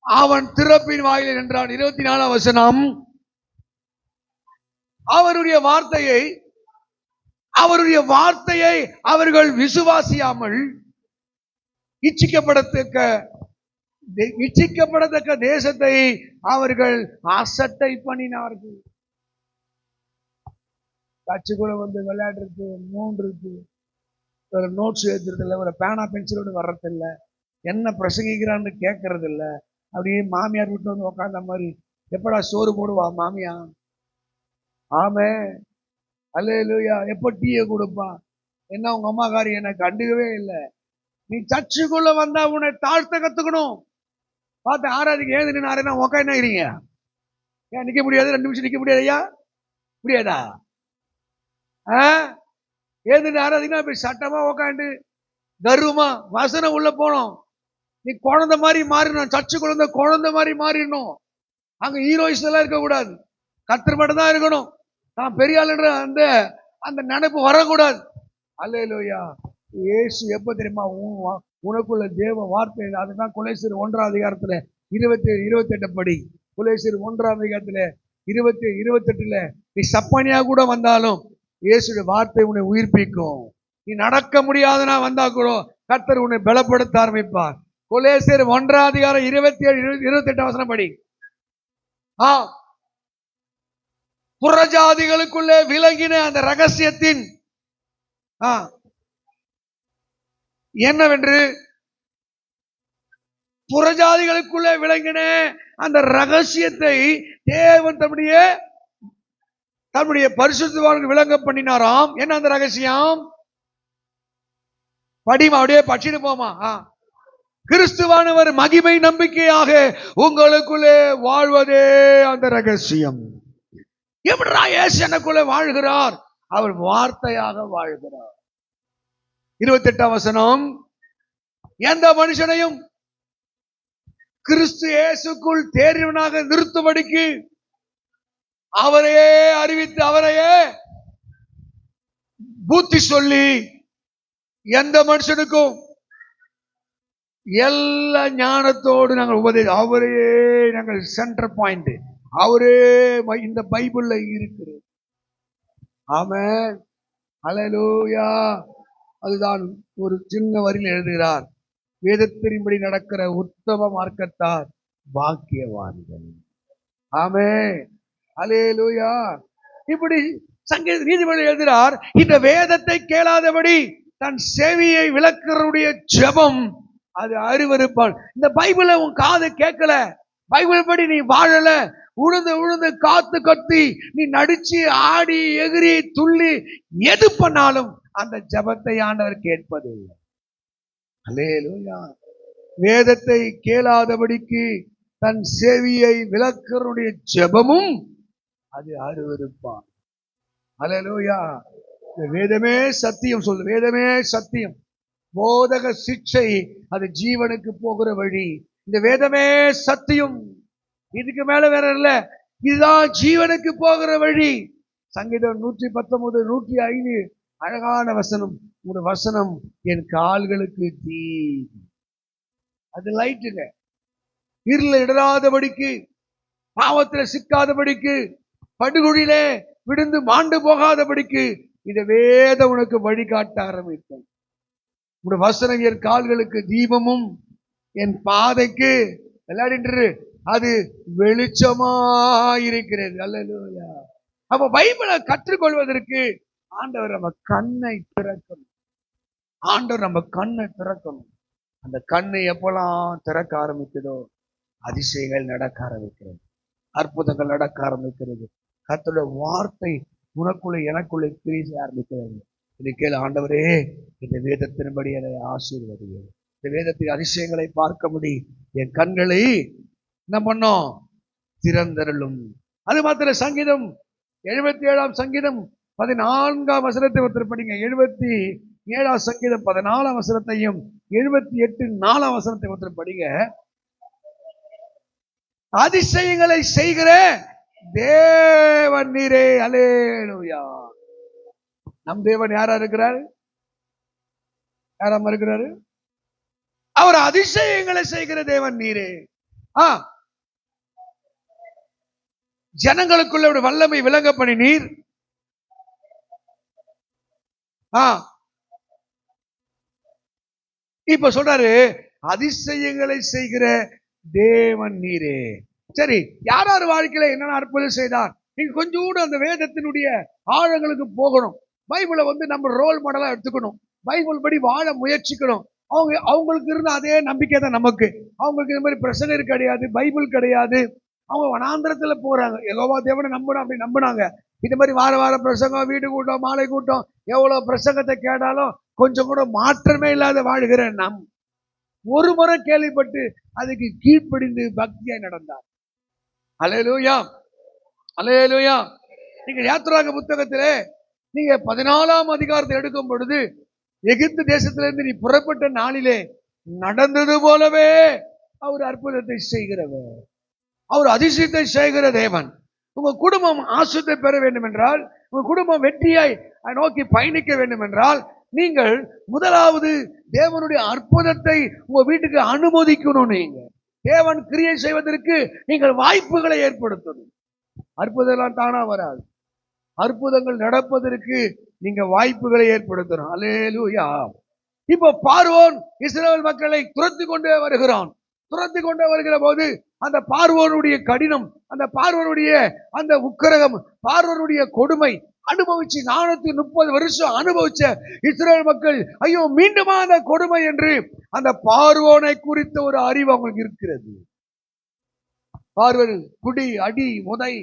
அவன் திறப்பின் வாயிலில் நின்றான். 24 வசனம். அவருடைய வார்த்தையை அவர்கள் விசுவாசியாமல் இச்சிக்கப்படத்தக்க தேசத்தை அவர்கள் அசட்டை பண்ணினார்கள். கட்சிக்குள்ள வந்து விளையாடுறது, மூன்றுக்கு ஒரு நோட்ஸ் எழுதுறதில்ல, ஒரு பேனா பென்சிலோடு வர்றதில்லை, என்ன பிரசங்கிக்கிறான்னு கேட்கறது இல்லை. அப்படியே மாமியார் வீட்டு வந்து உட்காந்த மாதிரி, எப்படா சோறு போடுவா மாமியா? ஆமென். அல்லேலூயா. எப்போ டீயை கொடுப்பா? என்ன உங்க அம்மாக்காரி என்னை கண்டுக்கவே இல்லை. நீ சர்ச்சுக்குள்ள வந்தா உன்னை தாழ்த்த கத்துக்கணும். பார்த்து ஆராதிக்கு ஏது நின்று ஆரா உக்கா என்ன இருக்கிறீங்க? ஏன் நிக்க முடியாது? 2 நிமிஷம் நிக்க முடியாது ஐயா? முடியாதா? ஏது ஆராதினா இப்படி சட்டமா உக்காண்டு கர்வமா வசனம் உள்ள போனோம். நீ குழந்தை மாதிரி மாறிடணும். சர்ச்சு குழந்தை மாதிரி மாறிடணும். அங்க ஹீரோயிஸ் எல்லாம் இருக்க கூடாது, கர்த்தர் மட்டும் தான் இருக்கணும். நான் பெரிய ஆளுன்ற அந்த நினைப்பு வரக்கூடாது. அல்லேலூயா. இயேசு எப்ப தெரியுமா உனக்குள்ள தேவ வார்த்தை? அதுதான் கொலேசியர் 1 அதிகாரத்துல 27-28 படி. கொலேசியர் 1 அதிகாரத்துல 27-28 நீ சப்பனியா கூட வந்தாலும் இயேசுடைய வார்த்தை உன்னை உயிர்ப்பிக்கும். நீ நடக்க முடியாதனா வந்தா கூட கர்த்தர் உன்னை பலப்படுத்த ஆரம்பிப்பார். கொலேசியர் 1 அதிகாரம் 27-28 வசனம் படி. புறஜாதிகளுக்குள்ளே விலகின அந்த ரகசியத்தின் என்னவென்று, புறஜாதிகளுக்குள்ளே விளங்கின அந்த ரகசியத்தை தேவன் தம்முடைய பரிசுத்தவான்கள் விளங்க பண்ணினாராம். என்ன அந்த ரகசியம்? படிமா, அப்படியே படிச்சுட்டு போமா. கிறிஸ்துவானவர் மகிமை நம்பிக்கையாக உங்களுக்குள்ளே வாழ்வதே அந்த ரகசியம். எப்படிடா இயேசு எனக்குள்ளே வாழ்கிறார்? அவர் வார்த்தையாக வாழ்கிறார். 28 வசனம். எந்த மனுஷனையும் கிறிஸ்து இயேசுக்குள் தேறியவனாக நிறுத்தும்படிக்கு அவரையே அறிவித்து அவரையே புத்தி சொல்லி, எந்த மனுஷனுக்கும் எல்லா ஞானத்தோடு நாங்கள் அவரே நாங்கள் சென்டர் பாயிண்ட், அவரே இந்த பைபிள்ல இருக்கிறது. ஆமென், அல்லேலூயா. அதுதான் ஒரு சின்ன வரியில் எழுதுகிறார், வேதத்தின்படி நடக்கிற உத்தம மார்க்கத்தார் பாக்கியவான்கள். ஆமென், அல்லேலூயா. இப்படி சங்கீத நீதிபதி எழுதுகிறார், இந்த வேதத்தை கேளாதபடி தன் செவியை விளக்குறவுடைய ஜெபம் அது அருவருப்பால். இந்த பைபிளை உன் காது கேட்கல, பைபிள் படி நீ வாழல, உழுந்து உழுந்து காத்து கத்தி நீ நடிச்சு ஆடி எகிரி துள்ளி எது பண்ணாலும் அந்த ஜெபத்தை ஆண்டவர் கேட்பதில்லை. அல்லேலூயா. வேதத்தை கேளாதபடிக்கு தன் செவியை விளக்குறவுடைய ஜெபமும் அது அருவருப்பான். அல்லேலூயா. வேதமே சத்தியம் சொல்லு, வேதமே சத்தியம். போதக சிக்ஷை அது ஜீவனுக்கு போகிற வழி. இந்த வேதமே சத்தியம், இதுக்கு மேல வேற இல்ல, இதுதான் ஜீவனுக்கு போகிற வழி. சங்கீதம் 119 105 அழகான வசனம், ஒரு வசனம் என் கால்களுக்கு தீ, அது லைட்டுங்க. இருள இடராதபடிக்கு, பாவத்தில் சிக்காதபடிக்கு, படுகொழிலே விழுந்து மாண்டு போகாதபடிக்கு இந்த வேதம் உனக்கு வழிகாட்ட ஆரம்பிக்கும். உடைய வசனம் என் கால்களுக்கு தீபமும் என் பாதைக்கு விளையாடின்று அது வெளிச்சமாயிருக்கிறது. அல்லேலூயா. அப்ப பைபிளை கற்றுக்கொள்வதற்கு ஆண்டவர் நம்ம கண்ணை திறக்கணும். ஆண்டவர் நம்ம கண்ணை திறக்கணும். அந்த கண்ணை எப்பெல்லாம் திறக்க ஆரம்பிக்குதோ அதிசயங்கள் நடக்க ஆரம்பிக்கிறது, அற்புதங்கள் நடக்க ஆரம்பிக்கிறது. கர்த்தருடைய வார்த்தை உனக்குள்ளே எனக்குள்ளே கிரியை செய்ய ஆரம்பிக்கிறது. இதை கேளு, ஆண்டவரே இந்த வேதத்தின்படி என்னை ஆசீர்வதியே, இந்த வேதத்தின் அதிசயங்களை பார்க்க முடி, என் கண்களை என்ன பண்ணோம் திறந்தருளும். அது மாத்திர சங்கீதம் 77 சங்கீதம் 14 வசனத்தை ஒருத்தர் படிங்க. 77 சங்கீதம் 14 வசனத்தையும் 78 4 வசனத்தை ஒருத்தர் படிங்க. அதிசயங்களை செய்கிற தேவன் நீரே. அல்லேலூயா. நம் தேவன் யாரா இருக்கிறார்? யாராம இருக்கிறாரு? அவர் அதிசயங்களை செய்கிற தேவன் நீரே. ஜனங்களுக்குள்ள ஒரு வல்லமை விளங்க பண்ணி நீர். இப்ப சொல்றாரு அதிசயங்களை செய்கிற தேவன் நீரே. சரி, யார் யார் வாழ்க்கையில என்னென்ன அற்புதம் செய்தார்? நீங்க கொஞ்சம் கூட அந்த வேதத்தினுடைய ஆழங்களுக்கு போகணும். பைபிளை நம்ம ரோல் மாடலா எடுத்துக்கணும். பைபிள் படி வாழ முயற்சிக்கணும். அவங்களுக்கு இருந்த அதே நம்பிக்கை தான் நமக்கு. அவங்களுக்கு இந்த மாதிரி பிரசங்கர் கிடையாது, பைபிள் கிடையாது. அவங்க வனாந்திரத்துல போறாங்க, யெகோவா தேவனை நம்பணும் அப்படி நம்பினாங்க. இந்த மாதிரி வார வார பிரசங்கம், வீடு கூட்டம், மாலை கூட்டம், எவ்வளவு பிரசங்கத்தை கேட்டாலும் கொஞ்சம் கூட மாற்றமே இல்லாத வாழ்கிற நம் ஒரு முறை கேள்விப்பட்டு அதுக்கு கீழ்ப்படிந்து பக்தியாய் நடந்தார். அல்லேலூயா, அல்லேலூயா. நீங்க யாத்திராக புத்தகத்திலே நீங்க 14ஆம் அதிகாரத்தை எடுக்கும் பொழுது, எகிப்து தேசத்திலிருந்து நீ புறப்பட்ட நாளிலே நடந்தது போலவே அவர் அற்புதத்தை செய்கிறவர், அவர் அதிசயத்தை செய்கிற தேவன். உங்க குடும்பம் ஆசீர்வாதத்தை பெற வேண்டும் என்றால், உங்க குடும்பம் வெற்றியாய் நோக்கி பயணிக்க வேண்டும் என்றால், நீங்கள் முதலாவது தேவனுடைய அற்புதத்தை உங்க வீட்டுக்கு அனுமதிக்கணும். நீங்க தேவன் கிரியை செய்வதற்கு நீங்கள் வாய்ப்புகளை ஏற்படுத்தணும். அற்புதம் தானா வராது. அற்புதங்கள் நடப்பதற்கு நீங்க வாய்ப்புகளை ஏற்படுத்தணும். அல்லேலூயா. இப்போ பார்வோன் இஸ்ரவேல் மக்களை துரத்தி கொண்டே வருகிறான். துரத்தி கொண்டே வருகிற போது அந்த பார்வோனுடைய கடினம், அந்த பார்வோனுடைய அந்த உக்கிரகம், பார்வோனுடைய கொடுமை அனுபவிச்சு 430 வருஷம் அனுபவிச்ச இஸ்ரவேல் மக்கள், ஐயோ மீண்டுமா அந்த கொடுமை என்று அந்த பார்வோனை குறித்த ஒரு அறிவு அவங்களுக்கு இருக்கிறது. பார்வோன் குடி, அடி, உதை,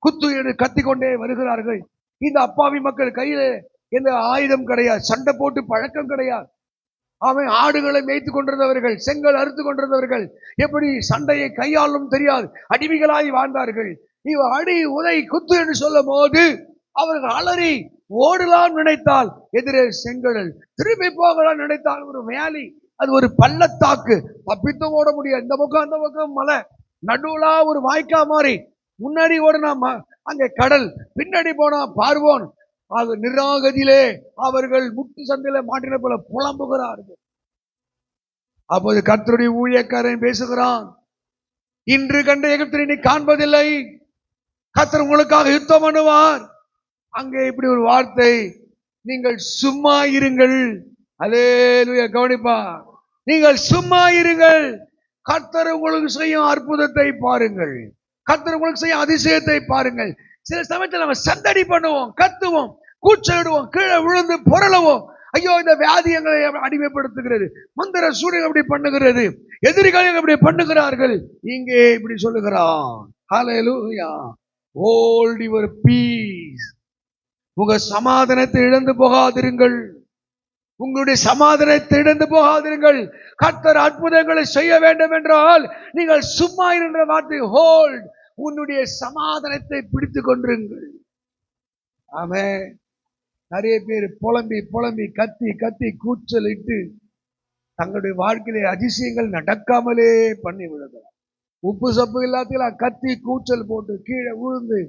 குத்து என்று கத்திக்கொண்டே வருகிறார்கள். இந்த அப்பாவி மக்கள் கையில எந்த ஆயுதம் கிடையாது, சண்டை போட்டு பழக்கம் கிடையாது. அவன் ஆடுகளை மேய்த்து கொண்டிருந்தவர்கள், செங்கல் அறுத்து கொண்டிருந்தவர்கள், எப்படி சண்டையை கையாளும் தெரியாது அடிமைகளாய் வாழ்ந்தார்கள். இவ அடி, உதை, குத்து என்று சொல்லும் போது அவர்கள் அலறி ஓடலாம் நினைத்தால் எதிரே செங்கடல், திரும்பி போகலாம் நினைத்தால் ஒரு வேலி, அது ஒரு பள்ளத்தாக்கு, தப்பித்து ஓட முடியாது. இந்த பக்கம் அந்த பக்கம் மலை, நடுவுலா ஒரு வாய்க்கா மாறி, முன்னாடி ஓடினா அங்கே கடல், பின்னாடி போனா பார்வோன். அது நிராகதியிலே அவர்கள் முட்டு சந்தையில மாட்டின போல புலம்புகிறார்கள். அப்போது கர்த்தருடைய ஊழியக்காரன் பேசுகிறான், இன்று கண்ட எகிப்தியரை நீ காண்பதில்லை, கர்த்தர் உங்களுக்காக யுத்தம் பண்ணுவார். அங்கே இப்படி ஒரு வார்த்தை, நீங்கள் சும்மா இருங்கள். அல்லேலூயா. கவனிப்பா, நீங்கள் சும்மா இருங்கள், கர்த்தர் உங்களுக்கு செய்யும் அற்புதத்தை பாருங்கள், கர்த்தர் உங்களுக்கு செய்யும் அதிசயத்தை பாருங்கள். சில சமயத்தில் நம்ம சந்தடி பண்ணுவோம், கத்துவோம், கூச்சலிடுவோம், கீழே விழுந்து புரளவோம். ஐயோ, இந்த வியாதி எங்களை அடிமைப்படுத்துகிறது, மந்திர சூரியன் அப்படி பண்ணுகிறது, எதிரிகள் அப்படி பண்ணுகிறார்கள். இங்கே இப்படி சொல்லுகிறான், ஹல்லேலூயா, ஹோல்ட் யுவர் பீஸ். உங்க சமாதானத்தை இழந்து போகாதிருங்கள், உங்களுடைய சமாதானத்தை இழந்து போகாதிருங்கள். கர்த்தர் அற்புதங்களை செய்ய வேண்டும் என்றால் நீங்கள் சும்மா இருந்த வார்த்தை ஹோல்ட், உன்னுடைய சமாதானத்தை பிடித்துக் கொண்டிருங்கள். ஆமென். நிறைய பேர் புலம்பி புலம்பி கத்தி கத்தி கூச்சல் இட்டு தங்களுடைய வாழ்க்கையிலே அதிசயங்கள் நடக்காமலே பண்ணி விடுகிறார். உப்பு சப்பு எல்லாத்தையும் கத்தி கூச்சல் போட்டு கீழே விழுந்து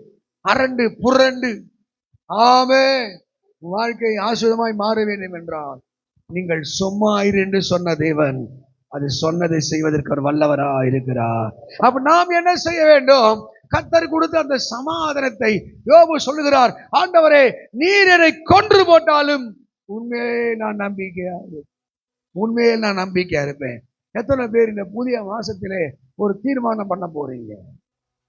அரண்டு புரண்டு. ஆமென். வாழ்க்கை ஆசுதமாய் மாற வேண்டும் என்றால் நீங்கள் சும்மா இரு என்று சொன்ன தேவன் அது சொன்னதை செய்வதற்கு ஒரு வல்லவரா இருக்கிறார். அப்ப நாம் என்ன செய்ய வேண்டும்? கர்த்தர் கொடுத்த அந்த சமாதானத்தை யோபு சொல்லுகிறார், ஆண்டவரே, நீர் என்னை கொன்று போட்டாலும் உண்மையே நான் நம்பிக்கையா இருப்பேன். எத்தனை பேர் இந்த புதிய மாசத்திலே ஒரு தீர்மானம் பண்ண போறீங்க?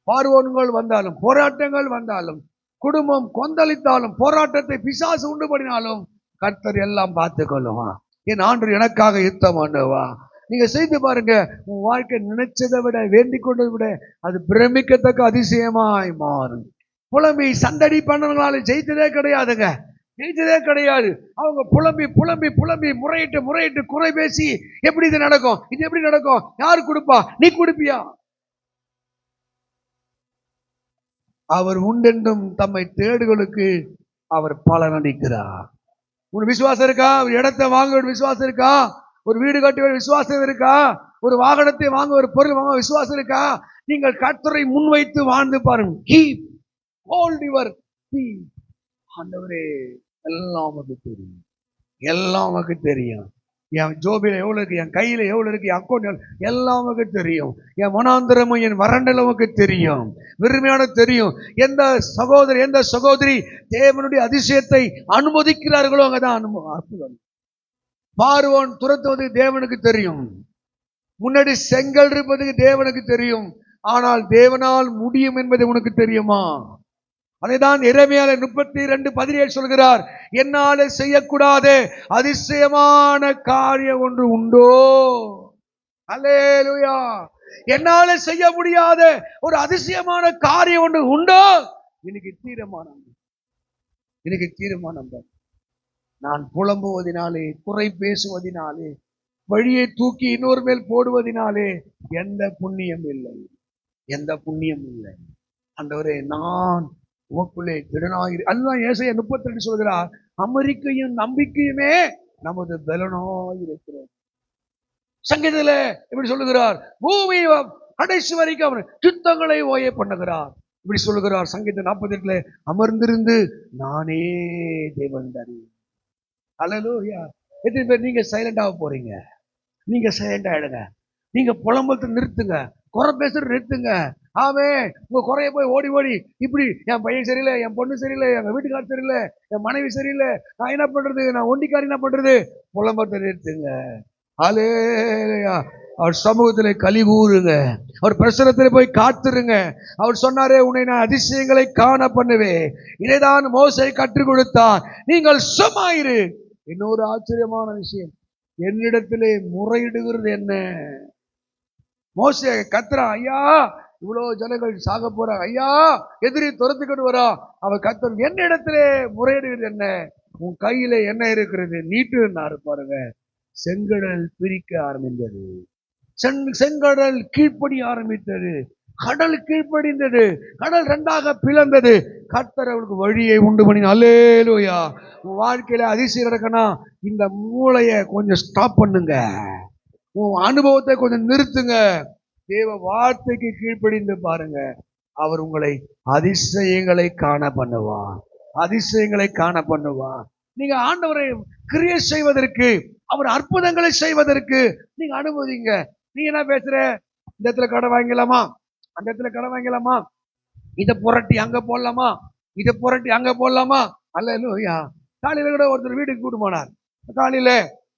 பார்வோன்கள் வந்தாலும், போராட்டங்கள் வந்தாலும், குடும்பம் கொந்தளித்தாலும், போராட்டத்தை பிசாசு உண்டு பண்ணினாலும் கர்த்தர் எல்லாம் பார்த்து கொள்ளுவா. என் ஆண்டவர் எனக்காக யுத்தம் பண்ணுவா. நீங்க செய்து பாருங்க, உன் வாழ்க்கை நினைச்சதை விட, வேண்டிக் கொண்டதை விட அது பிரமிக்கத்தக்க அதிசயமாய் மாறும். புலம்பி சண்டடி பண்ணவங்களால ஜெயித்ததே கிடையாதுங்க, ஜெயித்ததே கிடையாது. அவங்க புலம்பி புலம்பி புலம்பி முறையிட்டு முறையிட்டு குறை பேசி, எப்படி இது நடக்கும், இது எப்படி நடக்கும், யாரு கொடுப்பா, நீ கொடுப்பியா? அவர் உண்டென்றும் தம்மை தேடுகளுக்கு அவர் பலனளிக்கிறார். உன் விசுவாசம் இருக்கா? ஒரு இடத்தை வாங்க விசுவாசம் இருக்கா? ஒரு வீடு கட்ட விசுவாசம் இருக்கா? ஒரு வாகனத்தை வாங்க, ஒரு பொருள் வாங்க விசுவாசம் இருக்கா? நீங்கள் கர்த்தரை முன்வைத்து வாழ்ந்து பாருங்க. Keep hold your peace. ஆண்டவரே, எல்லாம் நமக்கு தெரியும், எல்லாம் நமக்கு தெரியும். என் ஜோபில எவ்வளவு இருக்கு, என் கையில எவ்வளவு இருக்கு, என் அக்கௌண்ட் எல்லாம் நமக்கு தெரியும். என் மனாந்திரமும் என் வறண்டலும் நமக்கு தெரியும், வெறுமையான தெரியும். எந்த சகோதரி எந்த சகோதரி தேவனுடைய அதிசயத்தை அனுமதிக்கிறார்களோ அங்கதான் அற்புதம். பார்வோன் துரத்துவது தேவனுக்கு தெரியும், முன்னாடி செங்கல் இருப்பதுக்கு தேவனுக்கு தெரியும். ஆனால் தேவனால் முடியும் என்பது உனக்கு தெரியுமா? அதைதான் எரேமியா 32:17 சொல்கிறார், என்னால செய்யக்கூடாத அதிசயமான காரியம் ஒன்று உண்டோ? அல்லேலூயா. என்னால செய்ய முடியாத ஒரு அதிசயமான காரியம் ஒன்று உண்டோ? எனக்கு தீர்மானம் நான் புலம்புவதினாலே, குறை பேசுவதினாலே, வழியை தூக்கி இன்னொரு மேல் போடுவதினாலே எந்த புண்ணியம் இல்லை. ஆண்டவரே, நான் உமக்குள்ளே திடனாயிரு. அதுதான் ஏசாயா 32 சொல்கிறார், அமெரிக்கையும் நம்பிக்கையுமே நமது பலனாயிருக்கிறது. சங்கீதத்துல இப்படி சொல்லுகிறார், பூமி கடைசி வரைக்கும் அவர் யுத்தங்களை ஓய பண்ணுகிறார். இப்படி சொல்லுகிறார் சங்கீதம் 48 அமர்ந்திருந்து நானே தேவன் தரி. அல்லேலூயா. எத்தனை பேர் நீங்க சைலண்ட் ஆக போறீங்க? நீங்க சைலண்ட் ஆயிடுங்க. நீங்க புலம்பத்தை நிறுத்துங்க, குறை பேசுறது நிறுத்துங்க. ஆமே, உங்க குறைய போய் ஓடி ஓடி இப்படி என் பையன் சரியில்லை, என் பொண்ணு சரியில்லை, எங்க வீட்டுக்காரர் சரியில்லை, என் மனைவி சரியில்லை, நான் என்ன பண்றது, நான் ஒண்டிக்காரி என்ன பண்றது? புலம்பத்தை நிறுத்துங்க. ஹல்லேலூயா. அவர் சமூகத்திலே களி கூறுங்க, அவர் பிரசனத்திலே போய் காத்துருங்க. அவர் சொன்னாரே, உன்னை நான் அதிசயங்களை காண பண்ணுவேன், இதைதான் மோசே கற்றுக் கொடுத்தார், நீங்கள் சும்மாயிரு. இன்னொரு ஆச்சரியமான விஷயம், என்னிடத்திலே முறையிடுகிறது என்ன? மோசே கத்துறா, ஐயா இவ்வளவு ஜனங்கள் சாக போற, ஐயா எதிரி துரத்துக்கிட்டு வரா. அவன் கத்தர், என்னிடத்திலே முறையிடுகிறது என்ன? உன் கையில என்ன இருக்கிறது, நீட்டுன்னாரு பாருங்க. செங்கடல் பிரிக்க ஆரம்பித்தது, செங்கடல் கீழ்ப்படி ஆரம்பித்தது, கடல் கீழ்ப்படிந்தது, கடல் 2ஆக பிளந்தது. கர்த்தர் அவளுக்கு வழியை உண்டு பண்ணி. அல்லேலூயா. உன் வாழ்க்கையில அதிசயம் நடக்கணும், இந்த மூளையை கொஞ்சம் ஸ்டாப் பண்ணுங்க, உன் அனுபவத்தை கொஞ்சம் நிறுத்துங்க, தேவ வார்த்தைக்கு கீழ்ப்படிந்து பாருங்க. அவர் உங்களை அதிசயங்களை காண பண்ணுவார், அதிசயங்களை காண பண்ணுவார். நீங்க ஆண்டவரை கிரியை செய்வதற்கு அவர் அற்புதங்களை செய்வதற்கு நீங்க அனுமதிங்க. நீ என்ன பேசுற? இந்த இடத்துல கடை வாங்கலாமா, அந்த இடத்துல கடை வாங்கலாமா, இதை புரட்டி அங்க போடலாமா, இதை புரட்டி அங்க போடலாமா? அல்லேலூயா. காலையில கூட ஒருத்தர் வீட்டுக்கு கூட்டு போனார். காலையில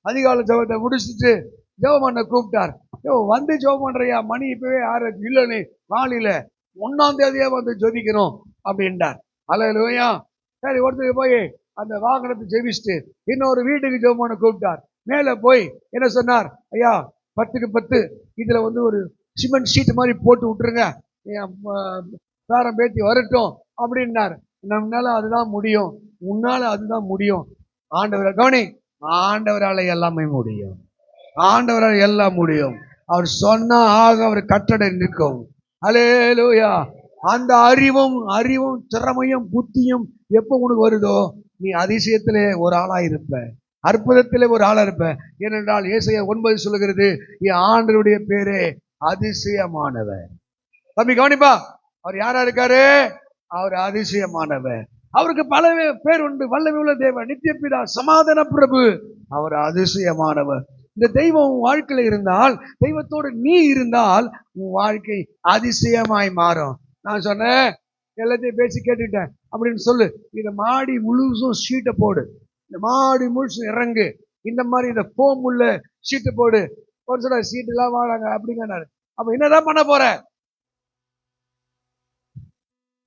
அதிகாலை ஜெபத்தை முடிச்சுட்டு ஜெபம் பண்ண கூப்பிட்டார். வந்து ஜெபம் பண்றியா, மணி இப்பவே 6 இல்லைன்னு, காலையில 1ஆம் தேதியே வந்து ஜெபிக்கணும் அப்படின்ட்டார். அல்லேலூயா. சரி, ஒருத்தருக்கு போய் அந்த வாகனத்தை ஜெபிச்சுட்டு இன்னொரு வீட்டுக்கு ஜெபம் பண்ண கூப்பிட்டார். மேல போய் என்ன சொன்னார்? ஐயா 10க்கு 10 இதுல வந்து ஒரு சிமெண்ட் ஷீட் மாதிரி போட்டு விட்டுருங்க, பேரம் பேத்தி வரட்டும் அப்படின்னார். நம்மளால அதுதான் முடியும், உன்னால அதுதான் முடியும். ஆண்டவரை கவனி, ஆண்டவரால எல்லாமே முடியும், ஆண்டவரால் எல்லாம் முடியும். அவர் சொன்னா ஆக அவர் கட்டளை நிற்கும். அல்லேலூயா. அந்த அறிவும் திறமையும் புத்தியும் எப்போ உனக்கு வருதோ நீ அதிசயத்திலே ஒரு ஆளா இருப்ப, அற்புதத்திலே ஒரு ஆளா இருப்ப. ஏனென்றால் ஏசாயா 9 சொல்லுகிறது, என் ஆண்டவருடைய பேரே அதிசயமானவர். தம்பி கவனிப்பா, அவர் யாரா இருக்காரு? அவர் அதிசயமானவர். அவருக்கு பல பேர் உண்டு. வல்லமை உள்ள தேவன், நித்திய பிதா, சமாதான பிரபு. அவர் அதிசயமானவர். இந்த தெய்வம் உன் வாழ்க்கையில இருந்தால், தெய்வத்தோடு நீ இருந்தால் உன் வாழ்க்கை அதிசயமாய் மாறும். நான் சொன்னேன், எல்லாத்தையும் பேசி கேட்டுட்டேன் அப்படின்னு சொல்லு. இந்த மாடி முழுசும் ஷீட்டை போடு, இந்த மாடி முழுசும் இறங்கு, இந்த மாதிரி இந்த ஃபோம் உள்ள ஷீட்டை போடு. ஒரு சில சீட்டு எல்லாம் வாழாங்க அப்படிங்கிறாரு. அப்ப என்னதான் பண்ண போற?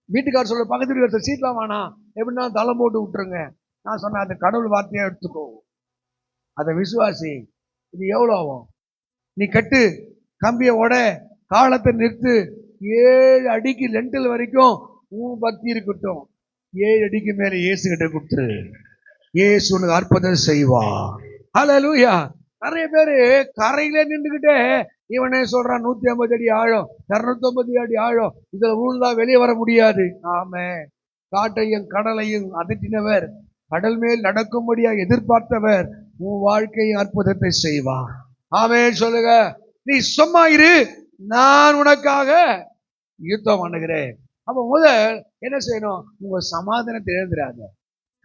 வீட்டுக்கார சொல்ற, பக்கத்து வீட்டுக்கார சீட்லாம் வேணாம், எப்படின்னா தலை போட்டு விட்டுருங்க. நான் சொன்னேன், அந்த கடவுள் வார்த்தையா எடுத்துக்கோ, அதை விசுவாசி. இது எவ்வளவு ஆகும்? நீ கட்டு, கம்பிய உட, காலத்தை நிறுத்து, 7 அடிக்கு லெண்டல் வரைக்கும் உன் பக்தி இருக்கட்டும். 7 அடிக்கு மேல இயேசு கிட்ட கொடுத்துரு, இயேசு உனக்கு அற்புதம் செய்வா. ஹல்லேலூயா. நிறைய பேரு கரையில நின்றுகிட்டே இவனே சொல்றான் 150 அடி ஆழம், 250 அடி ஆழம், இதுல ஊழ்ந்தா வெளியே வர முடியாது. ஆமே. காட்டையும் கடலையும் அதட்டினவர், கடல் மேல் நடக்கும்படியா எதிர்பார்த்தவர் உன் வாழ்க்கையின் அற்புதத்தை செய்வார். ஆமே சொல்லுங்க. நீ சும்மா இரு, நான் உனக்காக யுத்தம் பண்ணுகிறேன். அப்ப முதல் என்ன செய்யணும்? உங்க சமாதானத்தை இழந்துடாத.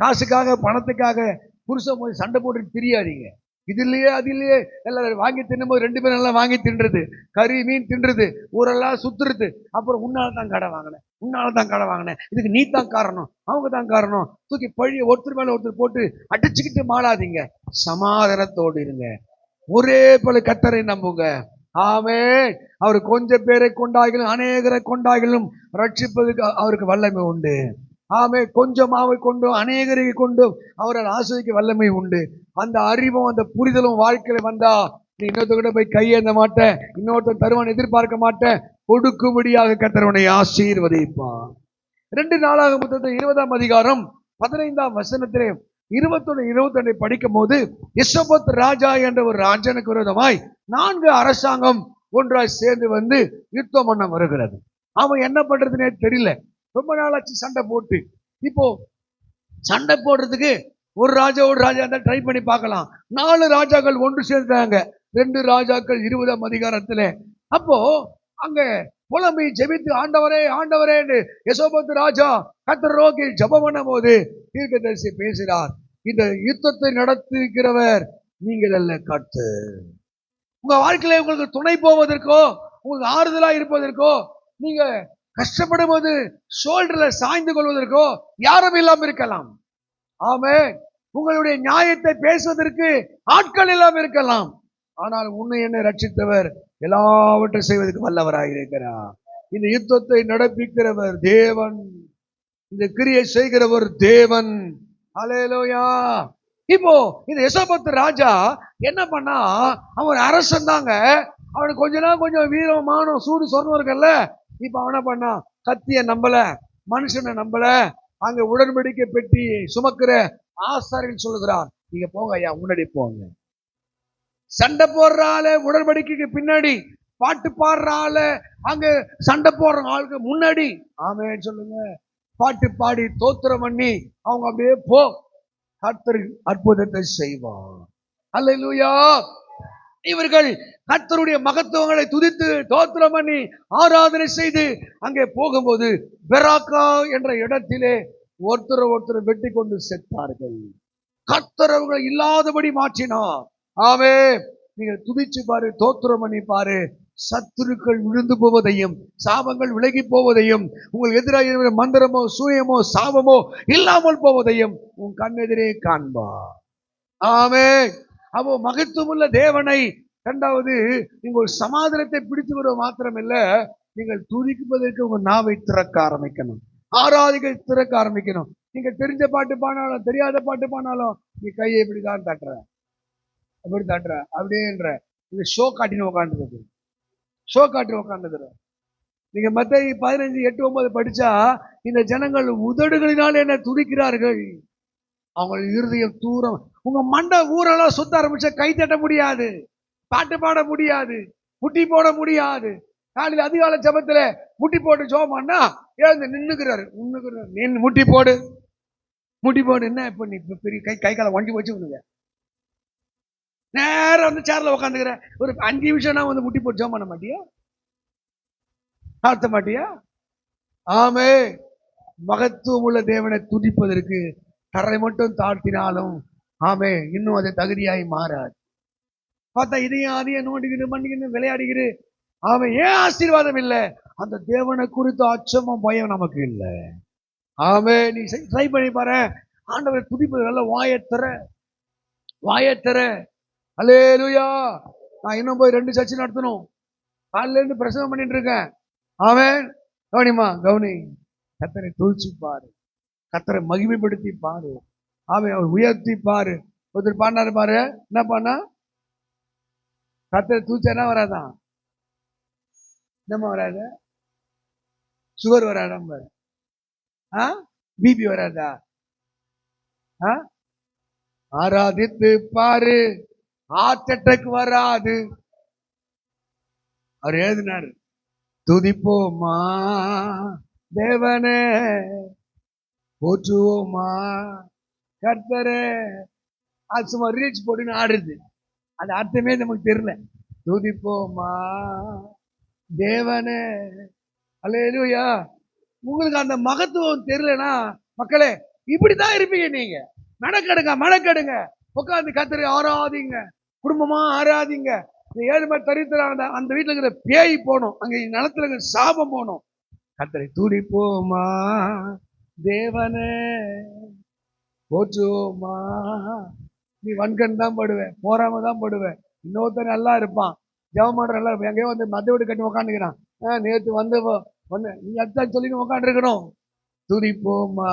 காசுக்காக பணத்துக்காக புருஷன் போய் சண்டை போட்டு திரியாதீங்க. இது இல்லையே அது இல்லையே, எல்லாம் வாங்கி தின்னும்போது 2 பேரும் எல்லாம் வாங்கி தின்றது, கறி மீன் தின்றது, ஊரெல்லாம் சுத்துறது. அப்புறம் உன்னால தான் கடை வாங்கினேன், உன்னால தான் கடை வாங்கினேன், இதுக்கு நீ தான் காரணம், அவங்க தான் காரணம், தூக்கி பழிய ஒருத்தர் மேல ஒருத்தர் போட்டு அடிச்சுக்கிட்டு மாளாதீங்க. சமாதானத்தோடு இருங்க. ஒரே போல கர்த்தரை நம்புங்க. ஆமே. அவர் கொஞ்சம் பேரை கொண்டாகிலும் அநேகரை கொண்டாகிலும் ரட்சிப்பதுக்கு அவருக்கு வல்லமை உண்டு. ஆமே. கொஞ்சம் மாவை கொண்டும் அநேகரை கொண்டும் அவரால் ஆசிரிக்க வல்லமை உண்டு. அந்த அறிவும் அந்த புரிதலும் வாழ்க்கையில வந்தா நீ இன்னொருத்த போய் கையேந்த மாட்டேன், இன்னொருத்தர் தருவான் எதிர்பார்க்க மாட்டேன். கொடுக்கும்படியாக கர்த்தர் உன்னை ஆசீர்வதிப்பார். 2 நாளாகமம் 20ஆம் அதிகாரம் 15ஆம் வசனத்திலே 21-22 படிக்கும் போது, யெஷோபத் ராஜா என்ற ஒரு ராஜனுக்கு விரோதமாய் 4 அரசாங்கம் ஒன்றாய் சேர்ந்து வந்து யுத்தம் பண்ண வருகிறது. அவன் என்ன பண்றதுன்னே தெரியல. ரொம்ப நாளாச்சு சண்டை போட்டு. இப்போ சண்டை போடுறதுக்கு ஒரு ராஜா தான் ட்ரை பண்ணி பார்க்கலாம். 4 ராஜாக்கள் ஒன்று சேர்ந்தாங்க. 2 ராஜாக்கள் 20ஆம் அதிகாரத்துல. அப்போ அங்க புலம்பி ஜெபித்து, ஆண்டவரே ஆண்டவரேன்னு யெஷோபத் ராஜா கர்த்தரை நோக்கி ஜெபம் பண்ணும் போது தீர்க்கதரிசி பேசுகிறார், இந்த யுத்தத்தை நடத்துகிறவர் நீங்கள் அல்ல, கர்த்தர். உங்க வாழ்க்கையில உங்களுக்கு துணை போவதற்கோ, உங்களுக்கு ஆறுதலா இருப்பதற்கோ, நீங்க கஷ்டப்படும் போது ஷோல்டர்ல சாய்ந்து கொள்வதற்கோ யாரும் இல்லாம இருக்கலாம். ஆமென். உங்களுடைய நியாயத்தை பேசுவதற்கு ஆட்கள் எல்லாம் இருக்கலாம். ஆனால் உன்னை என்னை ரட்சித்தவர் எல்லாவற்றை செய்வதற்கு வல்லவராக இருக்கிறார். இந்த யுத்தத்தை நடப்பிக்கிறவர் தேவன், இந்த கிரியை செய்கிறவர் தேவன். அல்லேலூயா. இப்போ இந்த யெஷோபத் ராஜா என்ன பண்ணா, அவன் அரசன் தாங்க. அவனுக்கு கொஞ்ச நாள் கொஞ்சம் வீரமானம் சூடு சொர்ணம் இருக்குல்ல. இப்ப அவன பண்ணா, கத்திய நம்பல, மனுஷனை நம்பல. அங்க உடன்படிக்கை பெட்டி சுமக்கிற ஆசாரியன் சொல்லுகிறார், நீங்க போங்க ஐயா, முன்னாடி போங்க. சண்டை போடுற ஆளு உடன்படிக்கைக்கு பின்னாடி, பாட்டு பாடுற ஆளு அங்க சண்டை போடுற ஆளுக்கு முன்னாடி. ஆமென் சொல்லுங்க. பாட்டு பாடி தோத்திரம் பண்ணி அவங்க அப்படியே போ, கர்த்தர் அற்புதத்தை செய்வார். அல்லேலூயா. இவர்கள் கர்த்தருடைய மகத்துவங்களை துதித்து தோத்திரம் பண்ணி ஆராதனை செய்து அங்கே போகும்போது பெராக்கா என்ற இடத்திலே ஒருத்தர் வெட்டி கொண்டு செத்தார்கள். கர்த்தர் அவர்கள் இல்லாதபடி மாற்றினார். ஆமே. நீங்க துதிச்சு பாரு, தோத்திரம் பண்ணி பாரு, சத்துருக்கள் விழுந்து போவதையும் சாபங்கள் விலகி போவதையும் உங்கள் எதிராக மந்திரமோ சூயமோ சாபமோ இல்லாமல் போவதையும் உன் கண்ணெதிரே காண்பா. ஆமே. அப்போ மகத்துவமுள்ள தேவனை இரண்டாவது நீங்கள் சமாதானத்தை பிடித்து வர மாத்திரமில்ல, நீங்கள் துதிப்பதற்கு உங்க நாவை திறக்க ஆரம்பிக்கணும், ஆராதிக்க திறக்க ஆரம்பிக்கணும். நீங்க தெரிஞ்ச பாட்டு பாடினாலும் தெரியாத பாட்டு பாடினாலும் நீ கையை இப்படிதான் தட்டுற, அப்படி தட்டுற, அப்படின்ற இந்த ஷோ காட்டின்னு உட்காந்துருக்கு, ஷோ காட்டி உட்காந்துக்கிற. நீங்க மத்தேயு 15:8-9 படிச்சா, இந்த ஜனங்கள் உதடுகளினால் என்ன துதிக்கிறார்கள், அவங்க இருதயம் தூரம். உங்க மண்டை ஊரெல்லாம் சுத்த ஆரம்பிச்சா கை தட்ட முடியாது, பாட்டு பாட முடியாது, முட்டி போட முடியாது. காலையில் அதிகால ஜபத்துல முட்டி போட்டு ஜோம் பண்ணா எழுந்து நின்னுக்கிறாரு, நின்னு முட்டி போடு, முட்டி போடு. என்ன இப்ப நீ பெரிய கை காலை வண்டி வச்சு நேரம் வந்து சேர்ல உட்காந்துக்கிற, ஒரு 5 நிமிஷம்னா வந்து முட்டி போட்டு ஜோம் பண்ண மாட்டியா, ஆர்த்த மாட்டியா? ஆமே. மகத்துவம் உள்ள தேவனை துதிப்பதற்கு தரை மட்டும் தாழ்த்தினாலும் ஆமே இன்னும் அது தகுதியாய் மாறாது. பார்த்தா இதையும் அதையும் நோண்டிக்கிட்டு மண்டிக்கிட்டு விளையாடிக்கிட்டு அவன் ஏன் ஆசீர்வாதம் இல்லை? அந்த தேவனை குறித்து அச்சமும் பயம் நமக்கு இல்லை. ஆமே. நீ ட்ரை பண்ணி பாரு, ஆண்டவரை துதிப்பது நல்ல வாயத்தர. அல்லேலூயா. நான் இன்னும் போய் 2 சர்ச்சை நடத்தணும், காலையில இருந்து பிரசங்கம் பண்ணிட்டு இருக்கேன். ஆமென். கவனிமா கவனி, கர்த்தரை துதிச்சு பாரு, கர்த்தரை மகிமைப்படுத்தி பாரு, ஆமென், அவர் உயர்த்தி பாரு. ஒருத்தர் பாடினாரு பாரு, என்ன பண்ணா, கர்த்தரை தூச்சா என்ன வராதான், என்னமா வராது, சுகர் வராதான் பாரு, பிபி வராதா, ஆராதித்து பாரு, ஹார்ட் அட்டாக் வராது. அவர் எழுதினாரு, துதிப்போமா தேவனே, போற்றுவோமா கர்த்தரே. அது சும்மா ரீச் போட்டுன்னு ஆடுறது, அது அர்த்தமே நமக்கு தெரியல. துதிப்போமா தேவனே. அல்லேலூயா. உங்களுக்கு அந்த மகத்துவம் தெரியலனா மக்களே இப்படிதான் இருப்பீங்க. நீங்க மெனக்கெடுங்க, உட்காந்து கர்த்தரை ஆராதிங்க, குடும்பமா ஆராதிங்க. 7 மணி தரித்திர அந்த வீட்டுல இருக்கிற பேய் போனோம், அங்க நிலத்துல இருக்கிற சாபம் போனோம். கர்த்தரை துதிப்போமா தேவனே, போற்றுவோமா. நீ வன்கண் தான் படுவேன், போறாம தான் படுவேன். இன்னொருத்தர் நல்லா இருப்பான், ஜெபம் பண்ற நல்லா இருப்பான், எங்கேயோ வந்து மத்த வீடு கட்டி உக்காந்துக்கிறான், நேற்று வந்து நீ அதான் சொல்லி உட்காந்து இருக்கணும். துதிப்போமா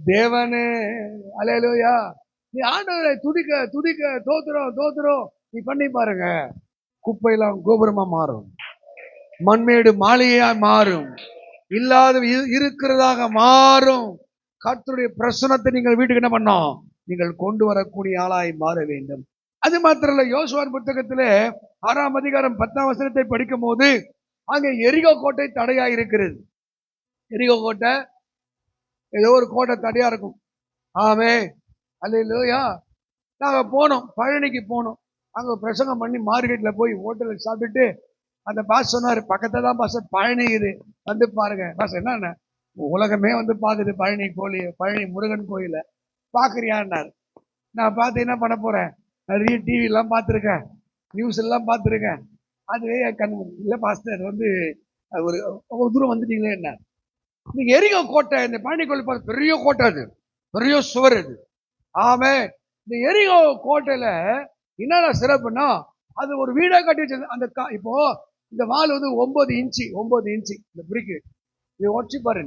தேவனே. அல்லேலூயா. நீ ஆண்டவரை துதிக்க தோத்துறோம் நீ பண்ணி பாருங்க, குப்பையெல்லாம் கோபுரமா மாறும், மண்மேடு மாளிகையா மாறும், இல்லாத இருக்கிறதாக மாறும். கர்த்தருடைய பிரசன்னத்தை நீங்கள் வீட்டுக்கு என்ன பண்ணோம், நீங்கள் கொண்டு வரக்கூடிய ஆளாய் மாற வேண்டும். அது மாத்திரல்ல, யோசுவாவின் புத்தகத்திலே 6ஆம் அதிகாரம் 10ஆம் வசனத்தை படிக்கும் போது அங்கே எரிகோ கோட்டை தடையா இருக்கிறது. எரிகோ கோட்டை ஏதோ ஒரு கோட்டை தடையா இருக்கும். ஆமே. அல்லேலூயா. நாங்க போனோம், பழனிக்கு போனோம். அங்க பிரசங்கம் பண்ணி மார்க்கெட்ல போய் ஹோட்டலுக்கு சாப்பிட்டுட்டு அந்த பாஸ் சொன்னாரு, பக்கத்துல தான் பாஸ் பழனி இது, வந்து பாருங்க. பாஸ் என்ன, உலகமே வந்து பாக்குது பழனி முருகன் கோயில பாக்குறியான்னாரு. நான் பார்த்து என்ன பண்ண போறேன், நிறைய டிவி எல்லாம் பார்த்துருக்கேன், நியூஸ் எல்லாம் பார்த்துருக்கேன், அதுவே கண் இல்ல பாஸ்டர் வந்து ஒரு தூரம் வந்துட்டீங்களே என்ன. நீங்க எரிகோ கோட்டை, இந்த பழனி கோயில் பார்த்து பெரிய கோட்டை, அது பெரிய சுவர் அது. ஆமே. இந்த எரிகோ கோட்டையில என்னென்ன சிறப்புன்னா, அது ஒரு வீடா கட்டி வச்சது. அந்த இப்போ இந்த வால் வந்து 9 இன்ச்சு இந்த பிரிக்கு, நீ உடச்சி பாரு,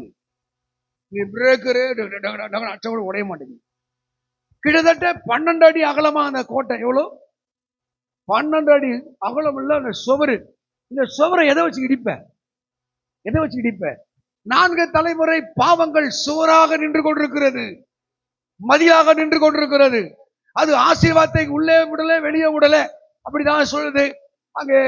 நீ பிரேக்கரு அச்ச கூட உடைய மாட்டேங்குது. கிட்டத்தட்ட 12 அடி அகலமா அந்த கோட்டை. எவ்வளவு? 12 அடி அகலம் இல்ல அந்த சுவரு. இந்த சுவரை எதை வச்சு இடிப்ப? 4 தலைமுறை பாவங்கள் சுவராக நின்று கொண்டிருக்கிறது, மதியாக நின்று கொண்டிருக்கிறது. அது ஆசீர்வாதத்தை உள்ளே விடல வெளியே விடல, அப்படிதான் சொல்லுது. அங்கே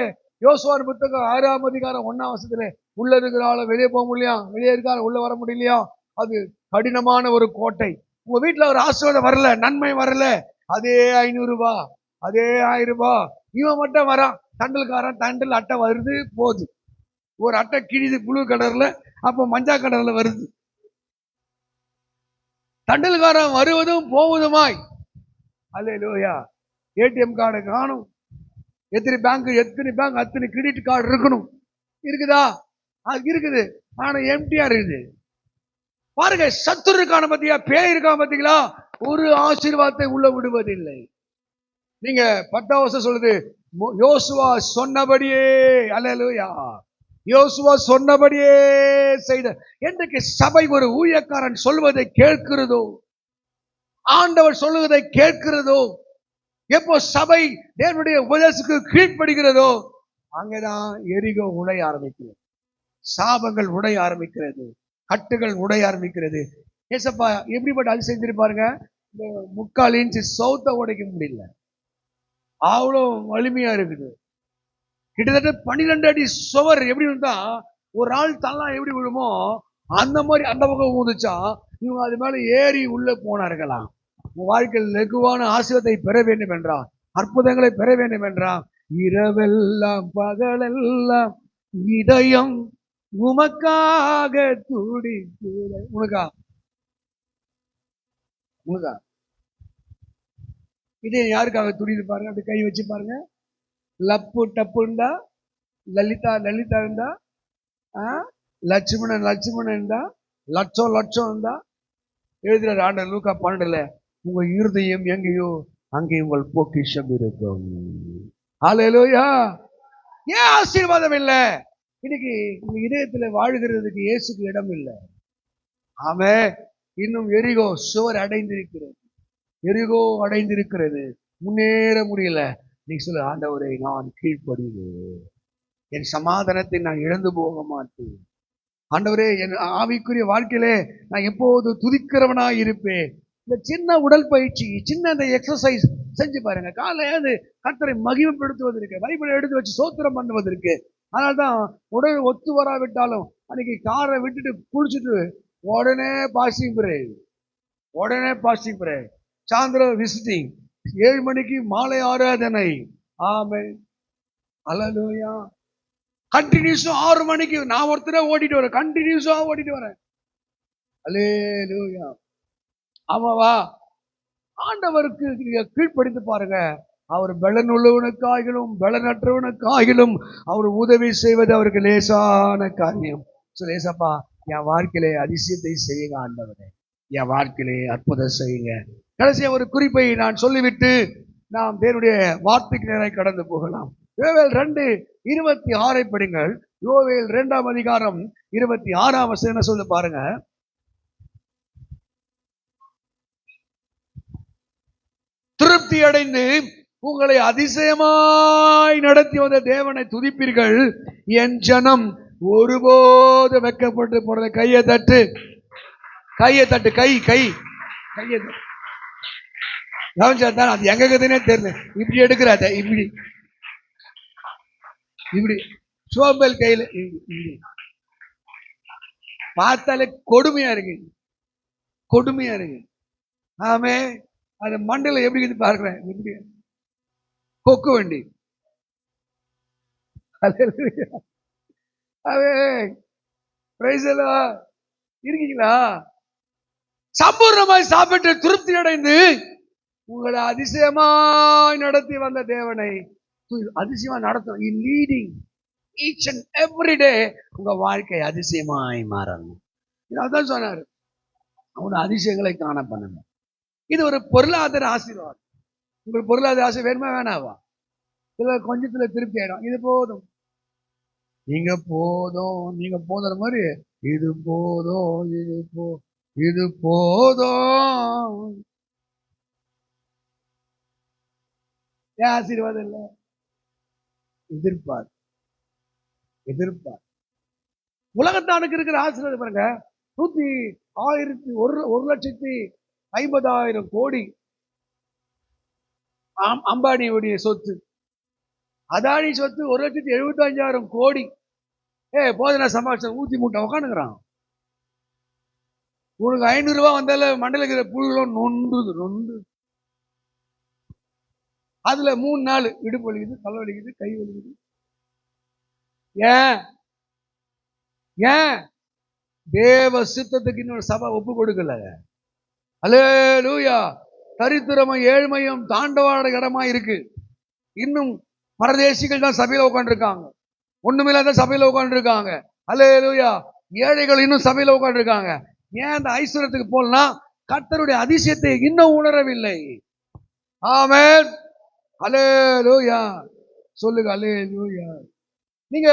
யோசுவாவின் புத்தகம் 6ஆம் அதிகாரம் 1ஆம் வசனத்திலே, உள்ள இருக்கிறால வெளியே போக முடியலையா, வெளியே இருக்கால உள்ள வர முடியலையா. அது கடினமான ஒரு கோட்டை. உங்க வீட்டுல ஒரு ஆசீர்வாதம் வரல, நன்மை வரல, அதே 500 ரூபாய், அதே 1000 ரூபாய். இவன் மட்டும் வரான், தண்டல்காரன், தண்டல் அட்டை வருது போகுது. ஒரு அட்டை கிழிது புழு கடர்ல, அப்ப மஞ்சா கடர்ல வருது. தண்டல்காரன் வருவதும் போவதுமாய். அல்லேலூயா. ஏடிஎம் கார்டு காணும். எத்தனை பேங்க் அத்தனை கிரெடிட் கார்டு இருக்கணும். இருக்குதா? அது இருக்குது. ஆனா எம்டியா இருக்குது. பாருங்க, சத்துரு இருக்கான பத்தியா, பேய் இருக்கான பத்தீங்களா? ஒரு ஆசீர்வாதத்தை உள்ள விடுவதில்லை. நீங்க 10ஆம் வசனம் சொல்லுது, யோசுவா சொன்னபடியே, அல்லேலூயா, யோசுவா சொன்னபடியே செய்த. என்றைக்கு சபை ஒரு ஊழியக்காரன் சொல்வதை கேட்கிறதோ, ஆண்டவர் சொல்லுவதை கேட்கிறதோ, எப்போ சபை தேவனுடைய உபதேசத்துக்கு கீழ்ப்படுகிறதோ, அங்கேதான் எரிகோ உடைய ஆரம்பிக்கிறது, சாபங்கள் உடைய ஆரம்பிக்கிறது, கட்டுகள் உடைய ஆரம்பிக்கிறது. ஏசப்பா எப்படிப்பட்ட அது செஞ்சிருப்பாருங்க. இந்த 3/4 இன்ச்சு சவுத்த உடைக்க முடியல, அவ்வளோ வலிமையா இருக்குது. கிட்டத்தட்ட 12 அடி சுவர் எப்படி இருந்தா ஒரு ஆள் தள்ளா எப்படி விழுமோ அந்த மாதிரி அந்த பக்கம் ஊதுச்சா, இவங்க அது மேல ஏறி உள்ள போனார்களாம். உன் வாழ்க்கையில் லெகுவான ஆசீர்வாதத்தை பெற வேண்டும் என்றால், அற்புதங்களை பெற வேண்டும் என்றால், இரவெல்லாம் பகலெல்லாம் இதயம் உமக்காக துடி. உனக்கா உனக்கா இதே யாருக்காக துடிது பாருங்க. அப்படி கை வச்சு பாருங்க. லப்பு டப்புண்டா, லலிதா லலிதா இருந்தா, லட்சுமணன் லட்சுமணன் இருந்தா, லட்சம் லட்சம் இருந்தா. எழுதுற ஆண்டவர் லூக்கா 12ல, உங்க இருதயம் எங்கேயோ அங்கே உங்கள் பொக்கிஷம் இருக்கும். ஹல்லேலூயா. ஏன் ஆசீர்வாதம் இல்லை? இன்னைக்கு உங்க இதயத்துல வாழுகிறதுக்கு இயேசுக்கு இடம் இல்லை. ஆமென். இன்னும் எரிகோ சுவர் அடைந்திருக்கிறது, எரிகோ அடைந்திருக்கிறது, முன்னேற முடியல. நீ சொல்லு, ஆண்டவரை நான் கீழ்ப்படிவேன், என் சமாதானத்தை நான் இழந்து போக மாட்டேன். ஆண்டவரே, என் ஆவிக்குரிய வாழ்க்கையிலே நான் எப்போது துதிக்கிறவனா இருப்பேன். இந்த சின்ன உடற்பயிற்சி, சின்ன இந்த எக்ஸசைஸ் செஞ்சு பாருங்க. காலையாவது கர்த்தரை மகிமைப்படுத்துவதற்கு, பைபிளை எடுத்து வச்சு சோத்திரம் பண்ணுவதற்கு. அதனால்தான் உடல் ஒத்து வராவிட்டாலும் அன்னைக்கு காரை விட்டுட்டு குளிச்சுட்டு உடனே பாஸ்டிங் பிரேயர், உடனே பாஸ்டிங் பிரேயர், சாயந்தரம் விசிட்டிங், 7 மணிக்கு மாலை ஆராதனை. ஆமென். அல்லேலூயா. கண்டினியூஸா 6 மணிக்கு நான் ஒருத்தர ஓடிட்டு வரேன், கண்டினியூஸா ஓடிட்டு வரேன். அல்லேலூயா. ஆமாவா? ஆண்டவருக்கு கீழ்ப்படிந்து பாருங்க. அவர் பலனுள்ளவனுக்காகிலும் பலனற்றவனுக்காகிலும் அவர் உதவி செய்வது அவருக்கு லேசான காரியம். லேசப்பா, என் வாழ்க்கையிலே அதிசயத்தை செய்யுங்க ஆண்டவரே, என் வாழ்க்கையிலே அற்புதம் செய்யுங்க. கடைசியா ஒரு குறிப்பை நான் சொல்லிவிட்டு நாம் தேவனுடைய வார்த்தைக்கு நேராக கடந்து போகலாம். யோவேல் 2:26 படிங்கள். யோவேல் 2ஆம் அதிகாரம் 26ஆம் வசனம் சொல்ல பாருங்க. திருப்தி அடைந்து உங்களை அதிசயமாய் நடத்தி வந்த தேவனை துதிப்பீர்கள், என் ஜனம் ஒருபோது வெட்கப்பட்டு போனதை. கையை தட்டு, கையை தட்டு, கை கை கையை கவனிச்சா அது எங்க கதைனே தெரியல. இப்படி எடுக்கிறாத, இப்படி இப்படி சோம்பல் கையில பார்த்தாலே கொடுமையா இருக்கு, கொடுமையா இருக்கு. ஆமே, அது மண்டல எப்படி இருந்து பார்க்கிறேன், இப்படி கொக்கு வண்டி. இருக்கீங்களா? சம்பூர்ணமாய் சாப்பிட்டு திருப்தி அடைந்து உங்களை அதிசயமாய் நடத்தி வந்த தேவனை அதிசயமா நடத்தும். Leading each and every day உங்க வாழ்க்கை அதிசயமாய் மாறணும். அதான் சொன்னாரு, அவனோட அதிசயங்களை காண பண்ணுங்க. இது ஒரு பொருளாதார ஆசீர்வாதம். உங்களுக்கு பொருளாதார ஆசை வேணுமா வேணாவா? சில கொஞ்சத்துல திருப்தி ஆயிடும். இது போதும், நீங்க போதும், நீங்க போதுற மாதிரி இது போதும், இது போதும். ஏன் ஆசீர்வாதம் இல்லை? எதிர்பார், எதிர்பார். உலகத்தானுக்கு இருக்கிற ஆசீர்வாதம் பாருங்க. 1,50,000 கோடி அம்பானியுடைய சொத்து. அதானி சொத்து 1,75,000 கோடி. போதனா சமாளிச்ச ஊத்தி மூட்டை உட்காந்துக்கிறான். உனக்கு 500 ரூபாய் வந்தால மண்டல இருக்கிற புழுகளும் நொண்டு. அதுல 3 நாள் இடுப்பு வலிக்குது, தலை வலிக்குது, கை வலிக்குது. ஏன்? தேவ சித்தத்துக்கு இன்னொரு சபை ஒப்பு கொடுக்கல. அல்லேலூயா. தரித்திரமும் ஏழ்மையும் தாண்டவாட இடமா இருக்கு. இன்னும் பரதேசிகள் தான் சபையில உட்காந்துருக்காங்க, ஒண்ணுமில்லாத சபையில உட்காந்துருக்காங்க. அல்லேலூயா. ஏழைகள் இன்னும் சபையில உட்காந்துருக்காங்க. ஏன் அந்த ஐஸ்வர்யத்துக்கு போலாம்? கர்த்தருடைய அதிசயத்தை இன்னும் உணரவில்லை. ஆமென். அல்லேலூயா. சொல்லுங்க அல்லேலூயா. நீங்க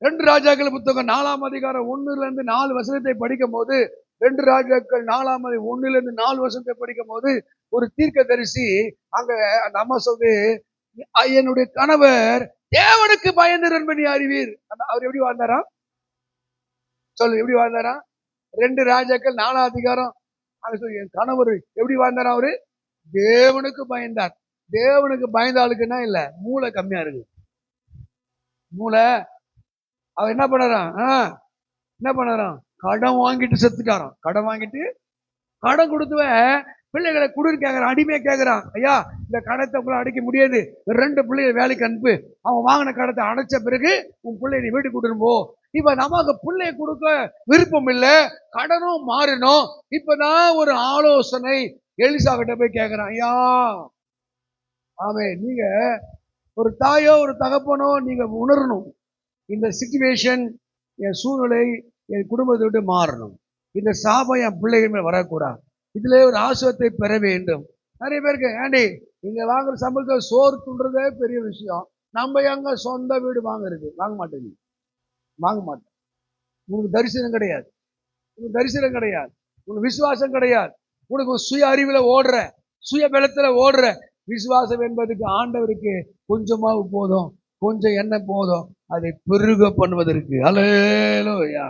2 ராஜாக்கள் புத்தகம் 4ஆம் அதிகாரம் 1-4 படிக்கும் போது, 2 ராஜாக்கள் 1-4 படிக்கும் போது, ஒரு தீர்க்கதரிசி அங்க நம்ம சொல்லி, என்னுடைய கணவர் தேவனுக்கு பயந்தவர் என்பதை அறிவீர். அவர் எப்படி வாழ்ந்தாரா? சொல்லு, எப்படி வாழ்ந்தாரா? 2 ராஜாக்கள் 4ஆம் அதிகாரம். என் கணவர் எப்படி வாழ்ந்தாரா? அவரு தேவனுக்கு பயந்தார். தேவனுக்கு பயந்த ஆளுக்குன்னா இல்ல, மூளை கம்மியா இருக்கு. மூளை. அவர் என்ன பண்ணாராம்? கடன் வாங்கிட்டு செத்துட்டாராம். கடன் வாங்கிட்டு, கடன் கொடுத்துவன் பிள்ளைகளை குடிர் கேட்கறான், அடிமையா கேட்கறான். ஐயா, இந்த கடத்தை உங்களை அடைக்க முடியாது, 2 பிள்ளைகளை வேலைக்கு அனுப்பு, அவன் வாங்கின கடத்தை அடைச்ச பிறகு உன் பிள்ளை நீ வீட்டுக்கு கூட்டிட்டு போ. இப்ப நமக்கு பிள்ளைய கொடுக்க விருப்பம் இல்லை, கடனும் மாறணும். இப்பதான் ஒரு ஆலோசனை எலிசா கிட்ட போய் கேட்கறான். ஐயா, ஆமே, நீங்க ஒரு தாயோ ஒரு தகப்பனோ நீங்க உணரணும், இந்த சிச்சுவேஷன், என் சூழ்நிலை என் குடும்பத்தை விட்டு மாறணும், இந்த சாபம் என் பிள்ளைகள் மேல் வரக்கூடாது, இதுல ஒரு ஆசிரியத்தை பெற வேண்டும். நிறைய பேருக்கு ஆண்டி, நீங்க வாங்குற சம்பளத்தை சோறு துண்டுறதே பெரிய விஷயம், நம்ம எங்க சொந்த வீடு வாங்குறது? வாங்க மாட்டேங்க, வாங்க மாட்டேன். உனக்கு தரிசனம் கிடையாது, உனக்கு விசுவாசம் கிடையாது, உனக்கு சுய அறிவுல ஓடுற, சுய பலத்துல ஓடுற. விசுவாசம் என்பதுக்கு ஆண்டவருக்கு கொஞ்சமாவு போதும், கொஞ்சம் என்ன போதும், அதை பெருக பண்ணுவதற்கு. அல்லேலூயா.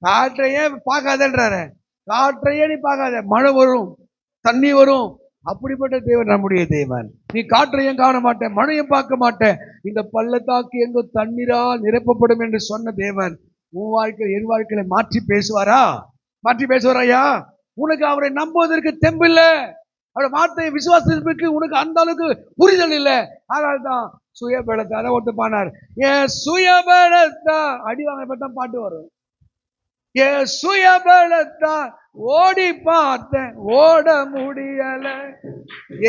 காற்றையே பார்க்காதன்றாரு, காற்றையே நீ பார்க்காத, மழை வரும், தண்ணி வரும். அப்படிப்பட்ட தேவன் நம்முடைய தேவன். நீ காற்றையும் காண மாட்டேன், மழையும் பார்க்க மாட்டேன், இந்த பள்ளத்தாக்கு எங்க தண்ணீரால் நிரப்பப்படும் என்று சொன்ன தேவன் உன் வாழ்க்கை என் வாழ்க்கையில மாற்றி பேசுவாரா? மாற்றி பேசுவாராயா? உனக்கு அவரை நம்புவதற்கு தெம்பில்ல, அவருடைய வார்த்தை விசுவாசத்திற்கு உனக்கு அந்த அளவுக்கு புரிதல் இல்லை. அதனால்தான் சுயபலத்தை, அதை ஒருத்த பானார், என் சுயபலத்தா அடி வாங்கப்பட்ட பாட்டு வரும். என் சுயபலத்தா ஓடி பார்த்தேன், ஓட முடியல,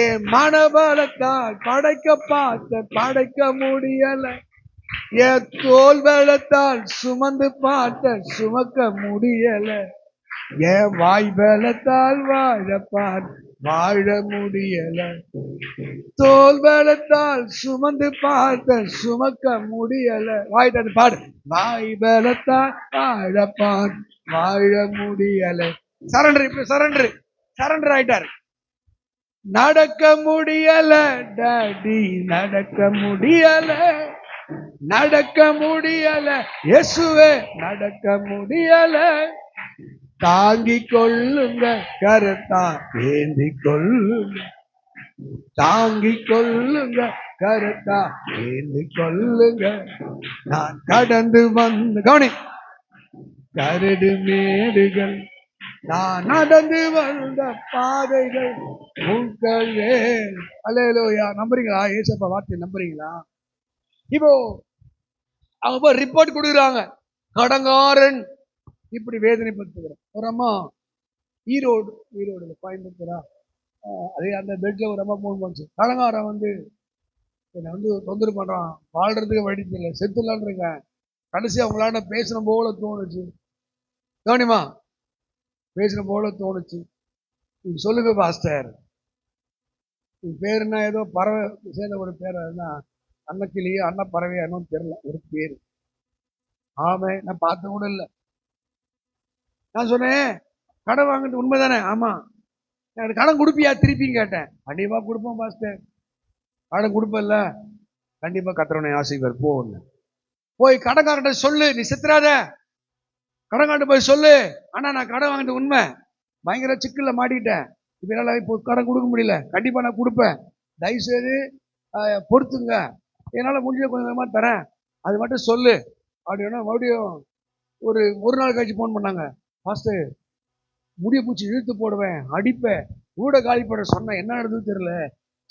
என் மனபலத்தால் படைக்க பார்த்தேன், படைக்க முடியல, என் தோல் பலத்தால் சுமந்து பார்த்தேன், சுமக்க முடியல, என் வாய் பலத்தால் வாழப்பான், வாழ முடியல, தோல் பலத்தால் சுமந்து பார்த்த, சுமக்க முடியல. வாய் தந்து பாடு, வாய் பலத்தால் வாழப்பான், வாழ முடியல. சரண்டர், இப்ப சரண்டர் ஆயிட்டாரு. நடக்க முடியல டாடி, நடக்க முடியல, நடக்க முடியல இயேசுவே, நடக்க முடியல, தாங்கிக் கொள்ளுங்க கருத்தா, ஏந்தி கொள்ளுங்க, தாங்கிக் கொள்ளுங்க கருத்தா, ஏந்தி கொள்ளுங்க, நான் கடந்து வந்த கவனி கரடு மேடுகள், நான் நடந்து வந்த பாதைகள் உங்கள். அல்லேலூயா. நம்புறீங்களா? ஏசப்பா வார்த்தை நம்புறீங்களா? இப்போ அவங்க ரிப்போர்ட் கொடுக்குறாங்க, கடங்காரன் இப்படி வேதனைப்படுத்துகிறார். ஒரு அம்மா ஈரோடு கோயம்புத்தூரா, அதே அந்த பெட்ல ஒரு அம்மா போன் பண்ணுச்சு, கடங்காரன் என்னை தொந்தரவு பண்றான், வாழ்றதுக்கு வழி தெரியல, செத்துலான் இருக்கேன், கடைசி அவங்களாண்ட பேசணும் போல தோணுச்சு. கவனிமா, பேசணும் போல தோணுச்சு. நீங்க சொல்லுங்க பாஸ்டர், உங்க பேர் என்ன? ஏதோ பறவை சேர்ந்த ஒரு பேர், அன்னக்கிளியோ அன்ன பறவையோ என்னன்னு தெரியல, ஒரு பேரு. ஆமே, நான் பார்த்த கூட இல்லை. நான் சொன்னேன், கடன் வாங்கிட்டு உண்மைதானே? ஆமா. எனக்கு கடன் கொடுப்பியா திருப்பின்னு கேட்டேன். கண்டிப்பா கொடுப்போம் பாஸ்டர். கடன் கொடுப்பல, கண்டிப்பா கர்த்தர் ஆசைவர் போன்னு. போய் கடன்காரன்ட்ட சொல்லு, நீ செத்துறாத, கடன்காரன் போய் சொல்லு, ஆனா நான் கடன் வாங்கிட்டு உண்மை, பயங்கர சிக்கல்ல மாட்டிக்கிட்டேன், இப்ப என்னால இப்போ கடன் கொடுக்க முடியல, கண்டிப்பா நான் கொடுப்பேன், தயவுசெய்து பொறுத்துங்க, என்னால முடிஞ்ச கொஞ்சமா தரேன், அது மட்டும் சொல்லு அப்படின்னா. மறுபடியும் ஒரு நாள் கழிச்சு போன் பண்ணாங்க, பாஸ்டர் முடிய பூச்சி இழுத்து போடுவேன், அடிப்பேன், ஊட காலி போட சொன்ன, என்ன நடந்தது தெரியல.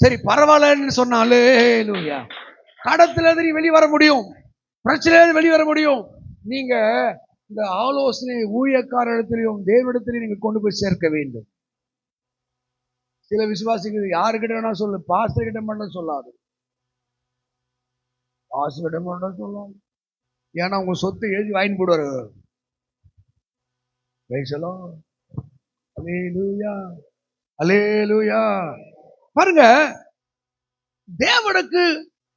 சரி பரவாயில்லன்னு சொன்னாலே, கடத்துல இருந்து வெளியே வர முடியும், பிரச்சனையில வெளியே வர முடியும். நீங்க இந்த ஆலோசனை ஊழியக்காரத்திலையும் தேவனிடத்திலையும் நீங்க கொண்டு போய் சேர்க்க வேண்டும். சில விசுவாசிகள் யாருக்கிட்ட வேணா சொல்லு, பாஸ்டர் கிட்ட மட்டும் சொல்லாது. பாஸ்டர் கிட்ட மட்டும் சொல்லாது. ஏன்னா உங்க சொத்தை எழுதி வாங்கி போடுவாரு. அல்லேலூயா, அல்லேலூயா. பாருங்க, தேவனுக்கு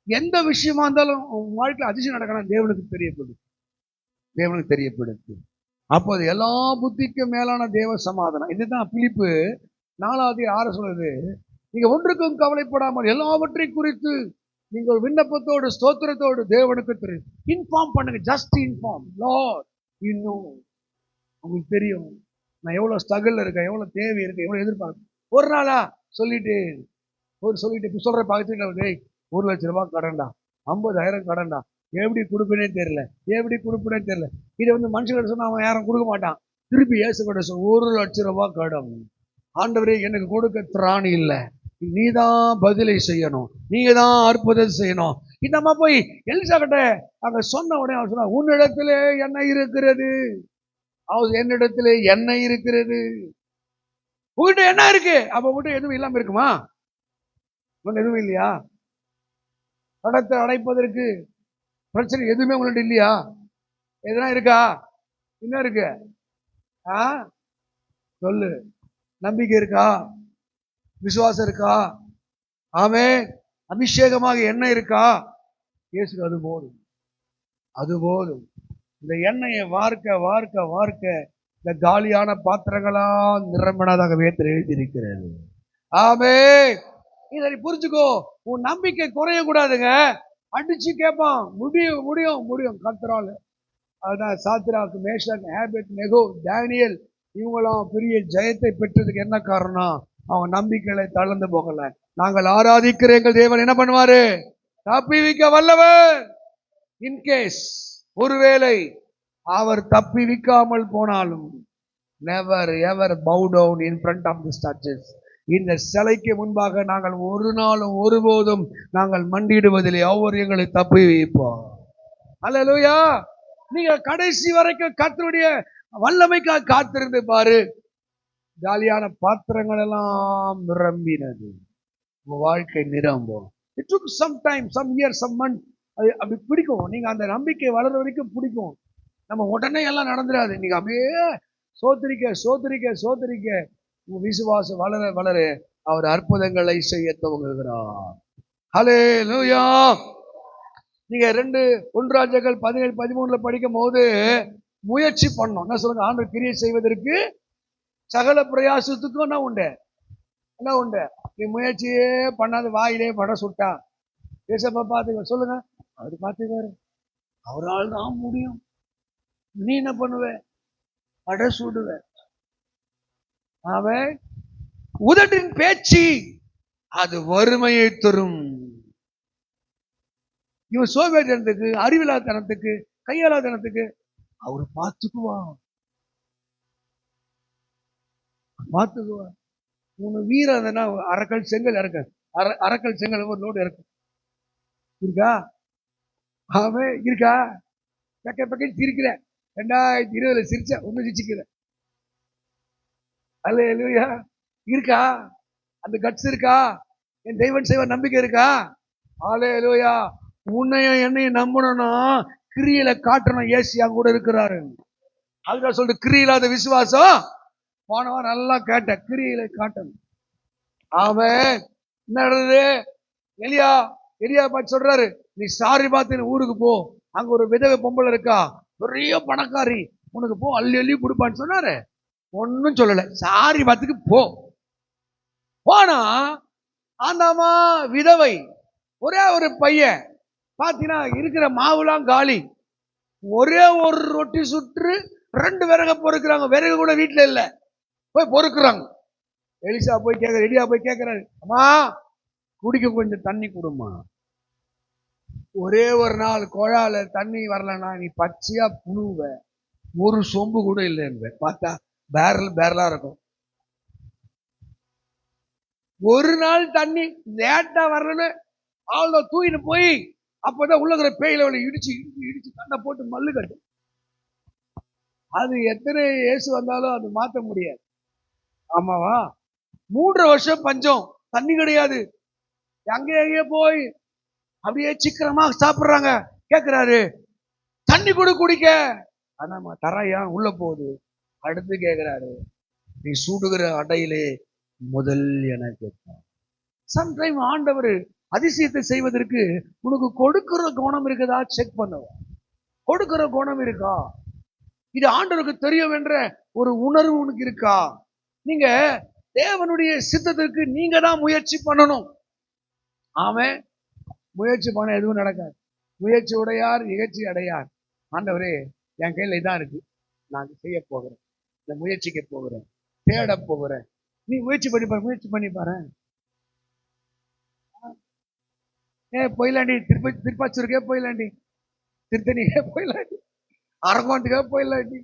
எந்த விஷயமா இருந்தாலும் உங்க வாழ்க்கையில் அதிசயம் நடக்கணும், தேவனுக்கு தெரியப்படுது. தேவனுக்கு தெரியப்படுது. அப்போ அது எல்லா புத்திக்கும் மேலான தேவ சமாதானம். இதுதான் பிலிப்பு 4:6 சொல்லுது. நீங்க ஒன்றுக்கும் கவலைப்படாமல் எல்லாவற்றையும் குறித்து நீங்கள் விண்ணப்பத்தோடு ஸ்தோத்திரத்தோடு தேவனுக்கு தெரியும் இன்ஃபார்ம் பண்ணுங்க. ஜஸ்ட் இன்ஃபார்ம் லார்ட், இன்னும் உங்களுக்கு தெரியும் நான் எவ்வளவு ஸ்ட்ரகிள் இருக்கேன், எவ்வளவு தேவை இருக்கு, எவ்வளவு எதிர்பார்க்க. ஒரு நாளா சொல்லிட்டு இப்ப சொல்ற பார்த்துட்டு 1,00,000 கடன்டா, 50,000 கடன்டா, எப்படி கொடுப்பேனே தெரியல. இதை மனுஷன் சொன்னா அவன் யாரும் கொடுக்க மாட்டான். திருப்பி ஏசு கூட சொல்ல, 1,00,000 கடன். ஆண்டவரே எனக்கு கொடுக்க திராணி இல்லை, நீதான் பதிலை செய்யணும், நீங்க தான் அற்புதம் செய்யணும். நம்ம போய் எலிசா கிட்ட அங்க சொன்ன உடனே அவர் சொன்னா, உன்னிடத்திலே எண்ணெய் இருக்கிறது. என்னிடத்திலே எண்ணெய் இருக்கிறது. உங்ககிட்ட என்ன இருக்கு? அப்ப உங்ககிட்ட எதுவும் இல்லாம இருக்குமா? எதுவும் இல்லையா? கடத்தை அடைப்பதற்கு பிரச்சனை எதுவுமே உங்கள்ட்ட இல்லையா? எதுனா இருக்கா? என்ன இருக்கு? சொல்லு. நம்பிக்கை இருக்கா? விசுவாசம் இருக்கா? ஆமென். அபிஷேகமாக எண்ணெய் இருக்கா? இயேசு அது போதும். இந்த எண்ணெயை வார்க்க இந்த காலியான பாத்திரங்களா நிரம்பினதாக வேதத்தில் எழுதியிருக்கிறது. ஆமென். இதை புரிஞ்சுக்கோ. உன் நம்பிக்கை குறைய கூடாதுங்க. அடிச்சு கேட்பான், முடியும் கர்த்தரால். அதான் சாத்ராக், மேஷாக், ஆபேத்நேகோ, தானியேல் இவங்களாம் பெரிய ஜெயத்தை பெற்றதுக்கு என்ன காரணம்? அவங்க நம்பிக்கையில தளர்ந்து போகல. நாங்கள் ஆராதிக்கிற எங்கள் தேவன் என்ன பண்ணுவாரு? தப்பிவிக்க வல்லவர். இன்கேஸ் ஒருவேளை அவர் தப்பிவிக்காமல் போனாலும், never ever bow down in front of the statues. இந்த சிலைக்கு முன்பாக நாங்கள் ஒரு நாளும் ஒருபோதும் நாங்கள் மண்டிடுவதில்லை. அவர் எங்களை தப்பிவிப்பார். அல்லேலூயா. நீங்க கடைசி வரைக்கும் கர்த்தருடைய வல்லமைக்காக காத்திருந்து பாரு. காலியான பாத்திரங்கள் எல்லாம் நிரம்பினது. வாழ்க்கை நிரம்பும். It took some time, some years, some months. அது அப்படி பிடிக்கும். நீங்க அந்த நம்பிக்கை வளர வரைக்கும் பிடிக்கும். நம்ம உடனே எல்லாம் நடந்துடாது. நீங்க அப்படியே சோதரிக்க உங்க விசுவாசம் வளர அவர் அற்புதங்களை செய்ய துவங்குகிறார். ஹல்லேலூயா. நீங்க 1 ராஜாக்கள் 17:13 படிக்கும் போது முயற்சி பண்ணோம். என்ன சொல்லுங்க? ஆண்டவர் கிரியை செய்வதற்கு சகல பிரயாசத்துக்கும் என்ன உண்டு? நீ முயற்சியே பண்ணாத வாயிலே பட சுட்டா ஏசப்பா பாத்துக்க சொல்லுங்க. அவர் பாத்துக்காரு. அவரால் தான் முடியும். நீ என்ன பண்ணுவ? பட சுடுவ. அவன் உதட்டின் பேச்சு அது வறுமையை தரும். இவன் சோம்பேறித்தனத்துக்கு, அறிவில்லாதனத்துக்கு, கையாளாதனத்துக்கு அவர் பார்த்துக்குவான். உன் வீரம் அரக்கல் செங்கல் அரக்கல் செங்கல் ஒரு லோடு இறக்கும் இருக்கா? அவன் இருக்கா? பக்க சிரிக்கிற 2020 சிரிச்ச ஒண்ணு சிரிச்சுக்கிற. அல்லேலூயா. இருக்கா? அந்த கட்ஸ் இருக்கா? என் தெய்வம் செய்வ நம்பிக்கை இருக்கா? அல்லேலூயா. உன்னையும் என்னையும் நம்பணும்னா கிரியில காட்டணும். ஏசியா கூட இருக்கிறாரு. அதுதான் சொல்லிட்டு கிரியில்லாத விசுவாசம். போனவன் நல்லா கேட்ட, கிரியில காட்டணும். அவன் என்ன எலியா பார்த்து சொல்றாரு, நீ சாரி பார்த்து ஊருக்கு போ, அங்க ஒரு விதவை பொம்பளை இருக்கா, பெரிய பணக்காரி, உனக்கு போ அள்ளி அள்ளி கொடுப்பான்னு சொன்னாரு. ஒன்னும் சொல்லல, சாரி பார்த்துக்கு போ. போனா ஆண்டாமா விதவை, ஒரே ஒரு பையன். பாத்தீங்கன்னா இருக்கிற மாவுலாம் காலி. ஒரே ஒரு ரொட்டி சுற்று 2 விறகு பொறுக்கிறாங்க. விறகு கூட வீட்டுல இல்ல, போய் பொறுக்குறாங்க. எலிசா போய் கேட்க, எலியா போய் கேட்கிறாரு, அம்மா குடிக்க கொஞ்சம் தண்ணி கொடுமா. ஒரே ஒரு நாள் குழால தண்ணி வரலன்னா நீ பச்சையா புழுவ. ஒரு சொம்பு கூட இல்லை என்ப. பார்த்தா பேரலா இருக்கும். ஒரு நாள் தண்ணி லேட்டா வரலன்னு அவ்வளோ தூயின்னு போய் அப்பதான் உள்ளகிற பேயில இடிச்சு கண்ணை போட்டு மல்லு கட்டு. அது எத்தனை இயேசு வந்தாலும் அது மாற்ற முடியாது. ஆமாவா? 3 வருஷம் பஞ்சம், தண்ணி கிடையாது. அங்கேயே போய் அப்படியே சீக்கிரமா சாப்பிடுறாங்க. கேட்கிறாரு, தண்ணி கூட குடிக்க. ஆனாமா தரையா உள்ள போகுது. அடுத்து கேட்கிறாரு, நீ சுடுகிற அடையிலே முதல் எனக்கு. சம்டைம் ஆண்டவர் அதிசயத்தை செய்வதற்கு உனக்கு கொடுக்கிற குணம் இருக்குதா செக் பண்ணுவோம். கொடுக்கிற குணம் இருக்கா, இது ஆண்டவருக்கு தெரியும் என்ற ஒரு உணர்வு உனக்கு இருக்கா? நீங்க தேவனுடைய சித்தத்திற்கு நீங்க தான் முயற்சி பண்ணணும். ஆமென். முயற்சி பண்ண எதுவும் நடக்காது. முயற்சி உடையார் இகழ்ச்சி அடையார். ஆண்டவரே, என் கையில இதான் இருக்கு, நான் செய்ய போகிறேன், இந்த முயற்சிக்க போகிறேன், தேட போகிறேன். நீ முயற்சி பண்ணி பாரு, முயற்சி பண்ணி பாரு. போயிலாண்டி, திருப்பாச்சூருக்கே போயிலாண்டி, திருத்தணிக்கே போயிலாண்டி, அரக்கோண்டுக்கே போயிலாண்டி.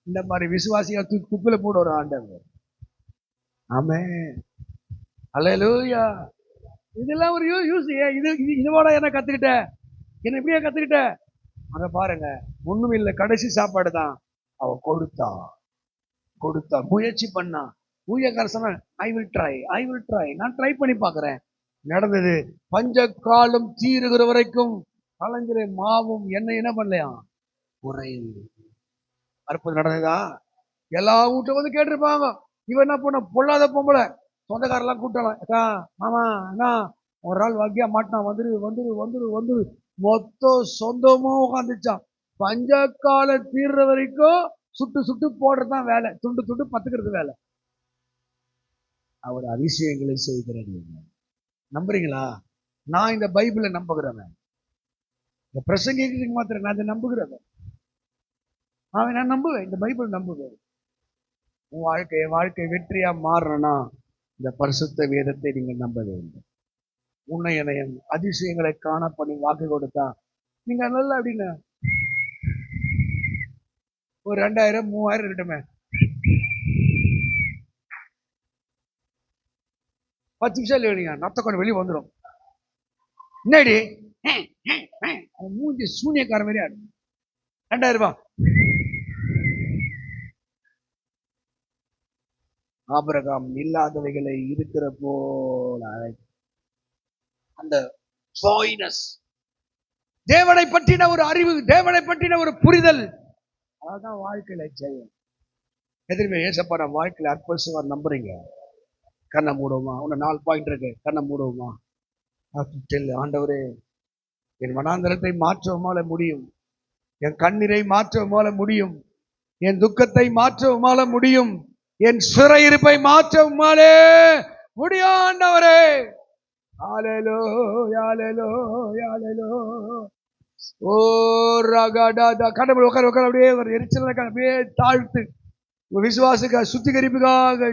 இந்த மாதிரி விசுவாசியா குப்பில போட ஒரு ஆண்டவர். ஆமென். அல்லேலூயா. இதெல்லாம் ஒரு யூஸ். இதோட என்ன கத்துக்கிட்ட, என்ன எப்படியா கத்துக்கிட்ட? அங்க பாருங்க, ஒண்ணும் இல்லை, கடைசி சாப்பாடு தான். அவ கொடுத்தா. முயற்சி பண்ணா. ஊழியக்கார சொன்ன, ஐ வில் ட்ரை, நான் ட்ரை பண்ணி பாக்குறேன். நடந்தது. பஞ்ச காலம் தீருகிற வரைக்கும் கலங்கிற மாவும் எண்ணெய் என்ன பண்ணலையா, குறைவு. அற்புதம் நடந்ததா? எல்லா வீட்டும் வந்து கேட்டிருப்பாங்க, இவன் என்ன பண்ண, பொல்லாத பொம்பளை. சொந்தக்காரெல்லாம் கூட்டலாம், அக்கா மாமா அண்ணா ஒரு ஆள் வக்கியா மாட்டினா, வந்துரு. மொத்த சொந்தமும் உட்காந்துச்சான். பஞ்ச காலம் தீர்ற வரைக்கும் சுட்டு போடுறதுதான் வேலை, துண்டு பத்துக்கிறது வேலை. அவர் அதிசயங்களை செய்கிறது. நம்புறீங்களா? நான் இந்த பைபிளை நம்புகிறவன். இந்த பிரசங்கிக்கு மாத்திரம் நான் இதை நம்புகிறவன். நான் நம்புவேன், இந்த பைபிள் நம்புவேன். உன் வாழ்க்கை வெற்றியா மாறணும்னா இந்த பரிசுத்த வேதத்தை நீங்கள் நம்ப வேண்டும். உன்னை இணையம் அதிசயங்களை காண பண்ணி வாக்கு கொடுத்தா நீங்க நல்லா அப்படின்னு ஒரு 2000 3000 இருக்கட்டுமே, 10 நிமிஷம் இல்லையா நத்த கொண்டு வெளியே வந்துடும். என்னடி மூஞ்சி சூனியக்கார மாதிரியா இருக்கு. 2000 ரூபாய். ஆபிரகாம் இல்லாதவைகளை இருக்கிற போல அந்த தேவனை பற்றின ஒரு அறிவு, தேவனை பற்றின ஒரு புரிதல், அதான் வாழ்க்கையில செய்யும். எதிர்மே ஏசப்பா வாழ்க்கையில அற்புதம் நம்புறீங்க, கண்ணை மூடுவோமா? உன்ன 4 பாயிண்ட் இருக்கு, கண்ணை மூடுவோமா? ஆண்டவரே, என் மனாந்தரத்தை மாற்றவுமால முடியும், என் கண்ணீரை மாற்றவுமால முடியும், என் துக்கத்தை மாற்றவுமால முடியும், என் சிறையிருப்பை மாற்றவுமாலே முடியும் ஆண்டவரே. ஓ ரகடா கடவுள் உட்கார அப்படியே ஒரு எரிச்சல் அப்படியே தாழ்த்து விசுவாசுக்காக சுத்திகரிப்புக்காக